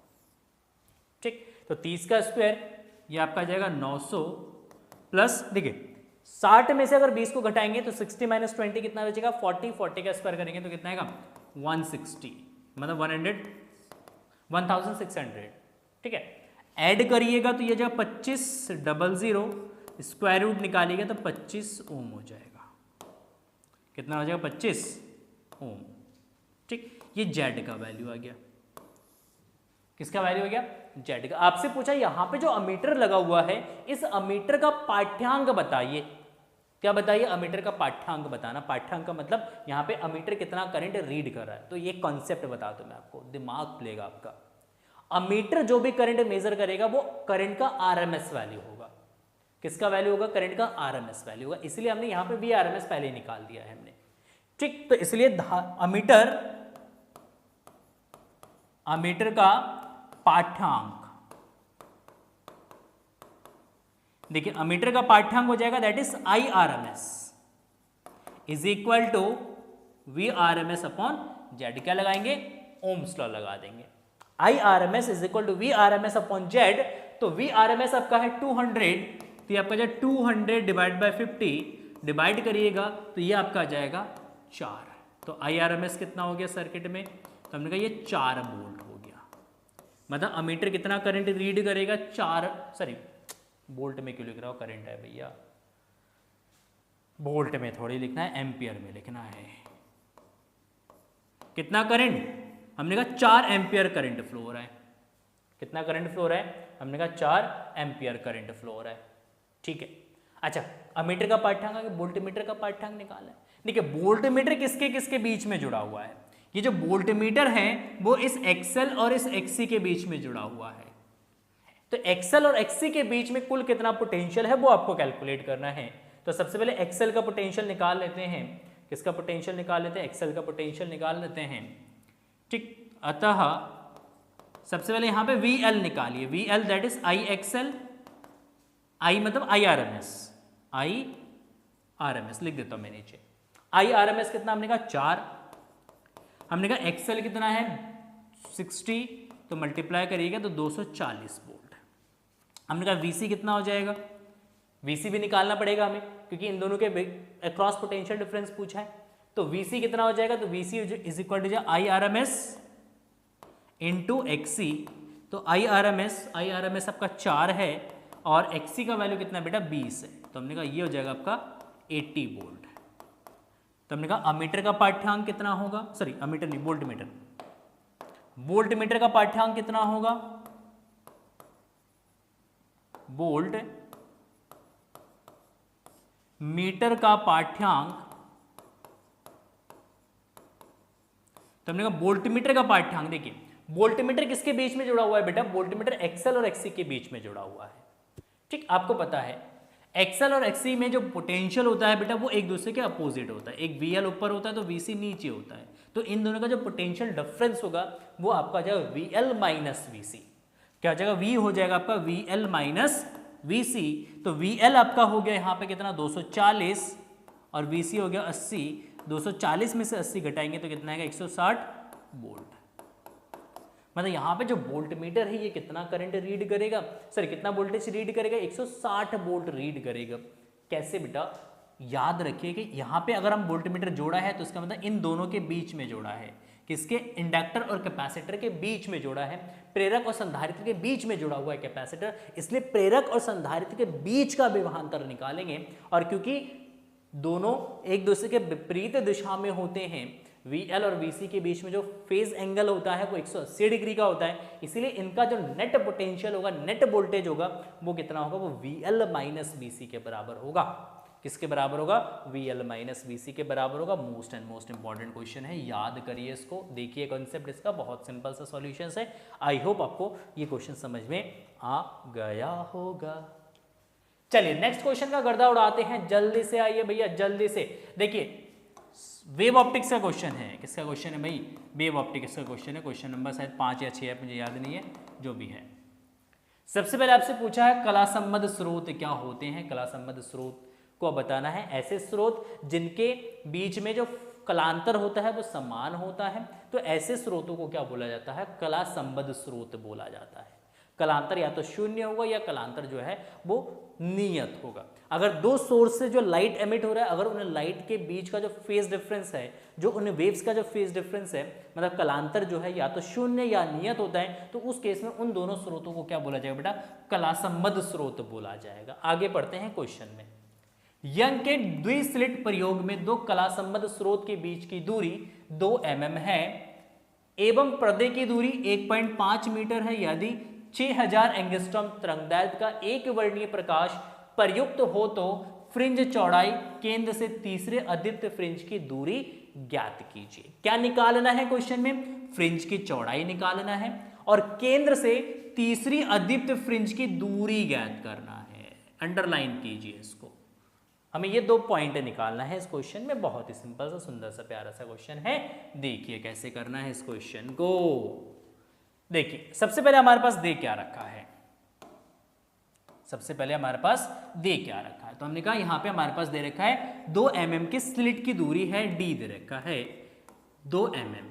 ठीक, तो 30 का स्क्वायर ये आपका जाएगा 900 प्लस, देखिए 60 में से अगर 20 को घटाएंगे तो 60 माइनस 20 कितना बचेगा? 40, 40 का स्क्वायर करेंगे तो कितना आएगा? 160, मतलब 1600। ठीक है, ऐड करिएगा तो ये जब 2500 स्क्वायर रूट निकालिएगा तो 25 ओम हो जाएगा। कितना हो जाएगा? 25 ओम। ठीक, ये जेड का वैल्यू आ गया। किसका वैल्यू हो गया? जेड का। आपसे पूछा यहां पे जो अमीटर लगा हुआ है, इस अमीटर का पाठ्यांक बताइए। क्या बताइए? अमीटर का पाठ्यांक बताना। पाठ्यांक का मतलब यहाँ पे अमीटर कितना करंट रीड कर रहा है। तो ये कॉन्सेप्ट बता दो मैं आपको, दिमाग खुलेगा आपका। अमीटर जो भी करंट मेजर करेगा वो करंट का आरएमएस वैल्यू होगा। किसका वैल्यू होगा? करंट का आरएमएस वैल्यू होगा। इसलिए हमने यहाँ पे भी आरएमएस पहले ही निकाल दिया है हमने। ठीक, तो इसलिए अमीटर का पाठ्यांक देखिए अमीटर का पाठ्यांक हो जाएगा that is IRMS is equal to VRMS upon Z. क्या लगाएंगे? ओम्स लॉ लगा देंगे। IRMS is equal to VRMS upon Z. तो VRMS आपका है 200, तो ये आपका जो 200 डिवाइड बाई 50 डिवाइड करिएगा तो ये आपका आ जाएगा 4। तो IRMS कितना हो गया सर्किट में? तो हमने कहा ये 4 वोल्ट हो गया। मतलब अमीटर कितना करंट रीड करेगा? 4, सॉरी वोल्ट में क्यों लिख रहा हूँ, करंट है भैया, वोल्ट में थोड़ी लिखना है, एम्पियर में लिखना है। कितना करंट? हमने कहा 4 एम्पियर करंट फ्लो हो रहा है। कितना करंट फ्लो हो रहा है? हमने कहा 4 एम्पियर करंट फ्लो हो रहा है। ठीक है। अच्छा, अमीटर का पाठ्यांक है, वोल्टमीटर का पाठ्यांक निकाला है। देखिए वोल्टमीटर किसके किसके बीच में जुड़ा हुआ है? ये जो वोल्टमीटर है वो इस एक्सएल और इस एक्सी के बीच में जुड़ा हुआ है। तो एक्सएल और एक्सी के बीच में कुल कितना पोटेंशियल है वो आपको कैलकुलेट करना है। तो सबसे पहले एक्सएल का पोटेंशियल निकाल लेते हैं। किसका पोटेंशियल निकाल लेते हैं? एक्सएल का पोटेंशियल निकाल लेते हैं। ठीक, अतः सबसे पहले यहां पे VL निकालिए। VL that is IXL, I मतलब IRMS, IRMS लिख देता हूं मैं नीचे। IRMS कितना? हमने कहा 4। हमने कहा एक्सएल कितना है 60, तो मल्टीप्लाई करिएगा तो 240 वोल्ट। हमने कहा VC कितना हो जाएगा? VC भी निकालना पड़ेगा हमें क्योंकि इन दोनों के अक्रॉस पोटेंशियल डिफरेंस पूछा है। तो VC कितना हो जाएगा? तो VC is equal to IRMS into XC। तो IRMS आपका 4 है और XC का वैल्यू कितना बेटा? 20 है। तो हमने कहा ये हो जाएगा आपका 80 वोल्ट। तो हमने कहा अमीटर का पाठ्यांक कितना होगा? सॉरी अमीटर नहीं, वोल्टमीटर। वोल्टमीटर का पाठ्यांक कितना होगा? वोल्ट मीटर का पाठ्यांक, तो हमने कहा वोल्टमीटर का पाठ्यांक। देखिए वोल्टमीटर किसके बीच में जुड़ा हुआ है बेटा? वोल्टमीटर एक्सएल और एक्सी के बीच में जुड़ा हुआ है। ठीक, आपको पता है एक्सएल और एक्सी में जो पोटेंशियल होता है बेटा वो एक दूसरे के अपोजिट होता है। एक VL ऊपर होता है तो VC नीचे होता है। तो इन दोनों का जो पोटेंशियल डिफरेंस होगा वो आपका जाएगा VL माइनस VC। क्या हो जाएगा? V हो जाएगा आपका VL माइनस VC। तो VL आपका हो गया यहाँ पे कितना? 240 और VC हो गया 80। 240 में से 80 घटाएंगे तो कितना आएगा? 160 वोल्ट। मतलब यहाँ पे जो वोल्टमीटर है ये कितना करंट रीड करेगा? सॉरी कितना वोल्टेज रीड करेगा? 160 वोल्ट रीड करेगा। कैसे बेटा? याद रखिए कि यहाँ पे अगर हम वोल्टमीटर जोड़ा है तो इसका मतलब इन दोनों के बीच में जोड़ा है। किसके? इंडक्टर और कैपेसिटर के बीच में जोड़ा है। प्रेरक और संधारित्र के बीच में जुड़ा हुआ है कैपेसिटर, इसलिए प्रेरक और संधारित्र के बीच का विभवांतर निकालेंगे। और क्योंकि दोनों एक दूसरे के विपरीत दिशा में होते हैं, VL और VC के बीच में जो फेज एंगल होता है वो 180 डिग्री का होता है, इसीलिए इनका जो नेट पोटेंशियल होगा, नेट वोल्टेज होगा वो कितना होगा? वो VL माइनस VC के बराबर होगा। किसके बराबर होगा? VL माइनस VC के बराबर होगा। Most and most important question है, याद करिए इसको। देखिए कॉन्सेप्ट इसका बहुत सिंपल सा सॉल्यूशन है। आई होप आपको ये क्वेश्चन समझ में आ गया होगा। चलिए नेक्स्ट क्वेश्चन का गर्दा उड़ाते हैं, जल्दी से आइए भैया, जल्दी से। देखिए वेव ऑप्टिक्स का क्वेश्चन है। किसका क्वेश्चन है भाई? वेव ऑप्टिक्स का क्वेश्चन है। क्वेश्चन नंबर शायद 5 या 6 है, मुझे याद नहीं है, जो भी है। सबसे पहले आपसे पूछा है कला संबद्ध स्रोत क्या होते हैं? कला संबद्ध स्रोत को बताना है ऐसे स्रोत जिनके बीच में जो कलांतर होता है वो समान होता है। तो ऐसे स्रोतों को क्या बोला जाता है? कला संबद्ध स्रोत बोला जाता है। कलांतर या तो शून्य होगा या कलांतर जो है वो नियत होगा। अगर दो सोर्स से जो लाइट एमिट हो रहा है, अगर उन लाइट के बीच का जो फेज डिफरेंस है, जो उन वेव्स का जो फेज डिफरेंस है, मतलब कलांतर जो है या तो शून्य या नियत होता है, तो उस केस में उन दोनों स्रोतों को क्या बोला जाएगा बेटा? कला संबद्ध स्रोत बोला जाएगा। आगे बढ़ते हैं क्वेश्चन में। यंग के द्विस्लिट प्रयोग में दो कला संबद्ध स्रोत के बीच की दूरी 2 mm है एवं पर्दे की दूरी 1.5 मीटर है। यदि 6000 एंगस्ट्रॉम तरंगदैर्घ्य का एक वर्णीय प्रकाश प्रयुक्त हो तो फ्रिंज चौड़ाई केंद्र से तीसरे अदीप्त फ्रिंज की दूरी ज्ञात कीजिए। क्या निकालना है क्वेश्चन में? फ्रिंज की चौड़ाई निकालना है और केंद्र से तीसरी अदीप्त फ्रिंज की दूरी ज्ञात करना है। अंडरलाइन कीजिए इसको। हमें ये 2 पॉइंट निकालना है इस क्वेश्चन में। बहुत ही सिंपल सा सुंदर सा प्यारा सा क्वेश्चन है। देखिए कैसे करना है इस क्वेश्चन को। देखिए सबसे पहले हमारे पास दे क्या रखा है? सबसे पहले हमारे पास दे क्या रखा है, तो हमने कहा यहाँ पे हमारे पास दे रखा है 2 mm की स्लिट की दूरी है d दे रखा है 2 mm।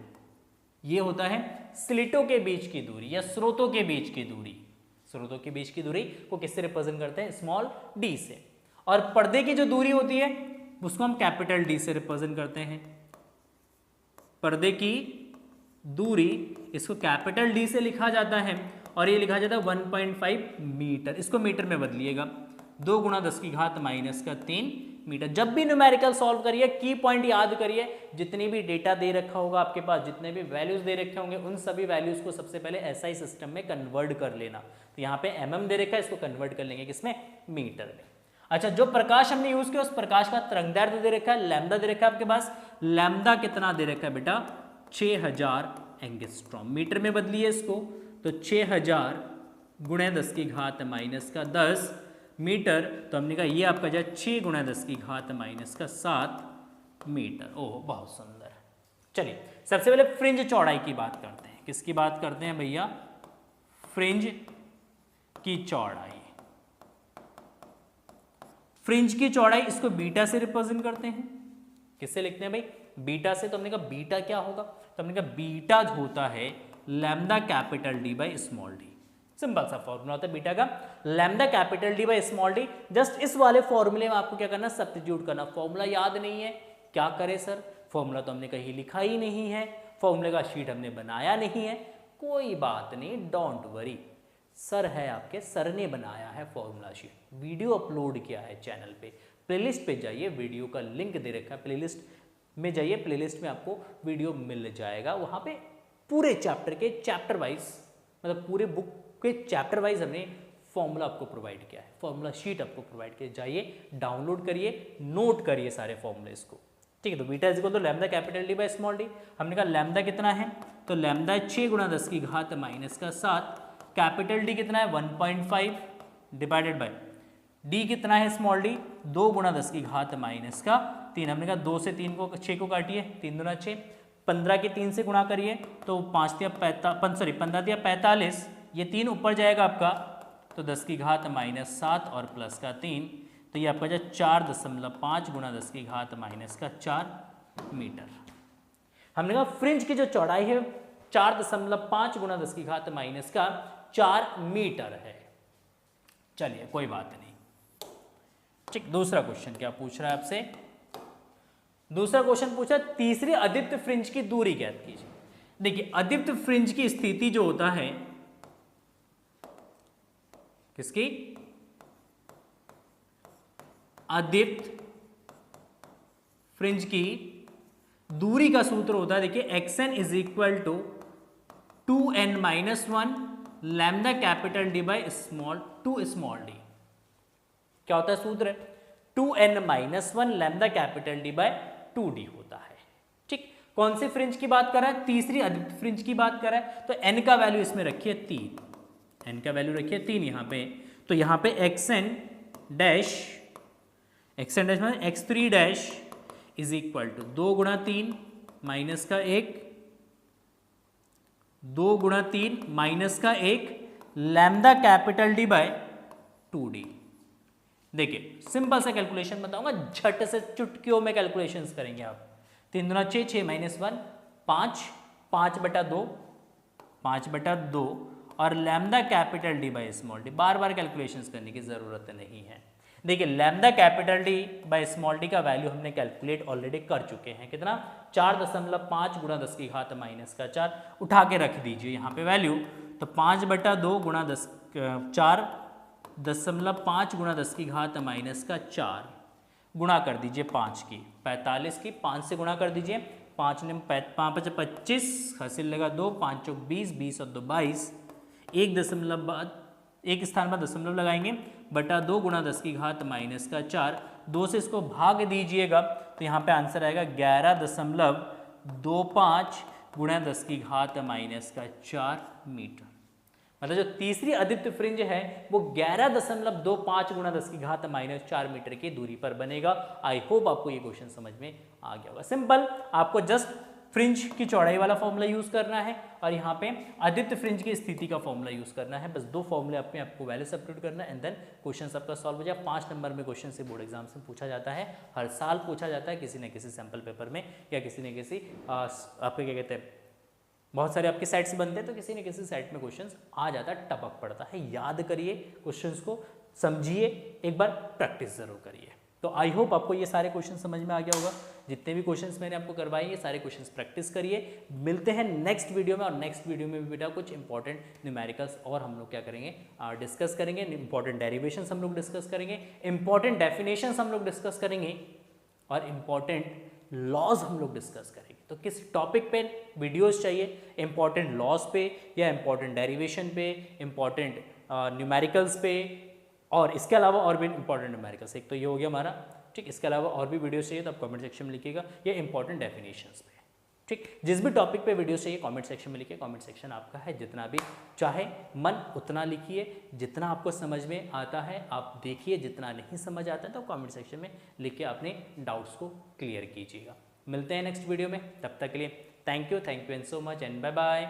ये होता है स्लिटों के बीच की दूरी या स्रोतों के बीच की दूरी। स्रोतों के बीच की दूरी को किससे रिप्रेजेंट करते हैं? स्मॉल d से। और पर्दे की जो दूरी होती है उसको हम कैपिटल D से रिप्रेजेंट करते हैं। पर्दे की दूरी इसको कैपिटल D से लिखा जाता है और ये लिखा जाता है 1.5 मीटर। इसको मीटर में बदलिएगा, 2 गुणा 10 की घात माइनस का 3 मीटर। जब भी न्यूमेरिकल सॉल्व करिए की पॉइंट याद करिए, जितनी भी डेटा दे रखा होगा आपके पास, जितने भी वैल्यूज दे रखे होंगे, उन सभी वैल्यूज को सबसे पहले एसआई सिस्टम में कन्वर्ट कर लेना। तो यहाँ पे mm दे रखा है, इसको कन्वर्ट कर लेंगे किसमें? मीटर में। अच्छा, जो प्रकाश हमने यूज किया उस प्रकाश का तरंगदैर्ध्य दे रखा है, लैम्डा दे रखा है आपके पास। लैम्डा कितना दे रखा है बेटा? 6000 एंगस्ट्रॉम। मीटर में बदलिए इसको, तो 6000 गुणे 10 की घात माइनस का 10 मीटर। तो हमने कहा ये आपका जाए 6 गुणा 10 की घात माइनस का 7 मीटर। ओह बहुत सुंदर। चलिए सबसे पहले फ्रिंज चौड़ाई की बात करते हैं। किसकी बात करते हैं भैया? फ्रिंज की चौड़ाई। फ्रिंज की चौड़ाई इसको बीटा से रिप्रेजेंट करते हैं। किससे लिखते हैं भाई? बीटा से। तो हमने कहा बीटा क्या होगा? तो हमने कहा बीटा होता है lambda capital D by small D. Simple सा फॉर्मूला होता है बीटा का, lambda capital D by small D. Just इस वाले फॉर्मूले में आपको क्या करना? सब्स्टिट्यूट करना। फॉर्मूला याद नहीं है, क्या करें सर? फॉर्मूला तो हमने कहीं लिखा ही नहीं है, फॉर्मूले का शीट हमने बनाया नहीं है। कोई बात नहीं, डोंट वरी, सर है आपके, सर ने बनाया है फॉर्मूला शीट, वीडियो अपलोड किया है चैनल पे। प्लेलिस्ट पे जाइए, वीडियो का लिंक दे रखा है, प्लेलिस्ट में जाइए, प्लेलिस्ट में आपको वीडियो मिल जाएगा। वहाँ पे पूरे चैप्टर के चैप्टर वाइज, मतलब पूरे बुक के चैप्टर वाइज हमने फॉर्मूला आपको प्रोवाइड किया है, फॉर्मूला शीट आपको प्रोवाइड किया। जाइए डाउनलोड करिए, नोट करिए सारे फॉर्मूलेस को, ठीक है। तो beta is equal to lambda capital D by small D. हमने कहा लैम्डा कितना है? तो लैम्डा 6 गुणा 10 की घात माइनस का 7। कैपिटल डी कितना है? 1.5 डिवाइडेड बाय डी कितना है स्मॉल डी? 2 गुणा 10 की घात माइनस का 3। हमने कहा 2 से 3 को 6 को काटिए, 3 दूना 6, 15 के 3 से गुणा करिए तो 15 दिया 45, ये 3 ऊपर जाएगा आपका, तो 10 की घात माइनस 7 और प्लस का 3, तो ये आपका जो 4.5 गुणा 10 की घात माइनस का 4 मीटर। हमने कहा फ्रिंज की जो चौड़ाई है 4.5 गुणा 10 की घात माइनस का 4 मीटर है। चलिए कोई बात नहीं, ठीक। दूसरा क्वेश्चन क्या पूछ रहा है आपसे? दूसरा क्वेश्चन पूछा तीसरी अदीप्त फ्रिंज की दूरी ज्ञात कीजिए। देखिए अदीप्त फ्रिंज की स्थिति जो होता है, किसकी? अदीप्त फ्रिंज की दूरी का सूत्र होता है, देखिए xn is equal to 2n-1 lambda capital D by two small D. क्या होता है सूत्र? 2n-1 lambda capital D by 2d होता है, ठीक। कौन सी फ्रिंज की बात कर रहा है? तीसरी अदीप्त फ्रिंज की बात कर रहा है। तो n का वैल्यू इसमें रखिए 3, n का वैल्यू रखिए 3 यहाँ पे। तो यहाँ पे xn डैश मतलब x3 dash is equal to 2 गुणा 3 माइनस का 1, 2 गुणा 3 माइनस का 1 lambda capital D bye 2d। देखिए सिंपल सा कैलकुलेशन बताऊंगा, झट से चुटकियों में कैलकुलेशंस करेंगे आप। 3 दूना 6, 6 माइनस 1 5, 5/2 5/2 और lambda capital D by small D. Bar bar calculations करने की जरूरत नहीं है। देखिए lambda capital D by small D का वैल्यू हमने कैलकुलेट ऑलरेडी कर चुके हैं। कितना? 4.5 गुणा 10 की घात माइनस का 4। उठा के रख दीजिए यहाँ पे वैल्यू, तो 5/2 गुणा 4.5 गुणा 10 की घात माइनस का 4 गुणा कर दीजिए 5 की, 45 की 5 से गुणा कर दीजिए। 5 ने 5 25 हासिल लगा 2, 5 चौक 20, 20 और 2 22, एक दशमलव बाद एक स्थान पर दशमलव लगाएंगे, बटा 2 गुणा 10 की घात माइनस का 4। 2 से इसको भाग दीजिएगा तो यहाँ पे आंसर आएगा 11.25 गुणा 10 की घात माइनस का 4 मीटर। मतलब जो तीसरी अदीप्त फ्रिंज है वो 11.25 गुणा 10 की घात माइनस 4 मीटर की दूरी पर बनेगा। आई होप आपको ये क्वेश्चन समझ में आ गया होगा। सिंपल, आपको जस्ट फ्रिंज की चौड़ाई वाला फॉर्मूला यूज करना है और यहाँ पे आदित्य फ्रिंज की स्थिति का फॉर्मूला यूज करना है। बस 2 फॉर्मूले अपने आपको वैल्यू सब्स्टिट्यूट करना है एंड देन क्वेश्चन आपका सॉल्व हो जाए। 5 नंबर में क्वेश्चन से बोर्ड एग्जाम से पूछा जाता है, हर साल पूछा जाता है किसी न किसी सैंपल पेपर में या किसी न किसी आपके क्या कहते हैं, बहुत सारे आपके सेट्स बनते हैं तो किसी न किसी सेट में क्वेश्चंस आ जाता है, टपक पड़ता है। याद करिए क्वेश्चंस को, समझिए, एक बार प्रैक्टिस जरूर करिए। तो आई होप आपको ये सारे क्वेश्चन समझ में आ गया होगा। जितने भी क्वेश्चंस मैंने आपको करवाए ये सारे क्वेश्चंस प्रैक्टिस करिए। मिलते हैं नेक्स्ट वीडियो में और नेक्स्ट वीडियो में भी बेटा कुछ इंपॉर्टेंट न्यूमेरिकल्स और हम लोग क्या करेंगे, डिस्कस करेंगे। इंपॉर्टेंट डेरिवेशंस हम लोग डिस्कस करेंगे, इंपॉर्टेंट डेफिनेशंस हम लोग डिस्कस करेंगे और इंपॉर्टेंट लॉज हम लोग डिस्कस करेंगे। तो किस टॉपिक पे वीडियोस चाहिए, इंपॉर्टेंट लॉज पे या इंपॉर्टेंट डेरिवेशन पे, इंपॉर्टेंट न्यूमेरिकल्स पे और इसके अलावा और भी इंपॉर्टेंट न्यूमेरिकल्स। एक तो ये हो गया हमारा, ठीक। इसके अलावा और भी वीडियोस चाहिए तो आप कमेंट सेक्शन में लिखिएगा, या इंपॉर्टेंट डेफिनेशंस पे, ठीक। जिस भी टॉपिक पे वीडियो चाहिए कमेंट सेक्शन में लिखिए। कमेंट सेक्शन आपका है, जितना भी चाहे मन उतना लिखिए, जितना आपको समझ में आता है आप देखिए, जितना नहीं समझ आता है तो कमेंट सेक्शन में लिख के अपने डाउट्स को क्लियर कीजिएगा। मिलते हैं नेक्स्ट वीडियो में, तब तक के लिए thank you and so much and bye bye.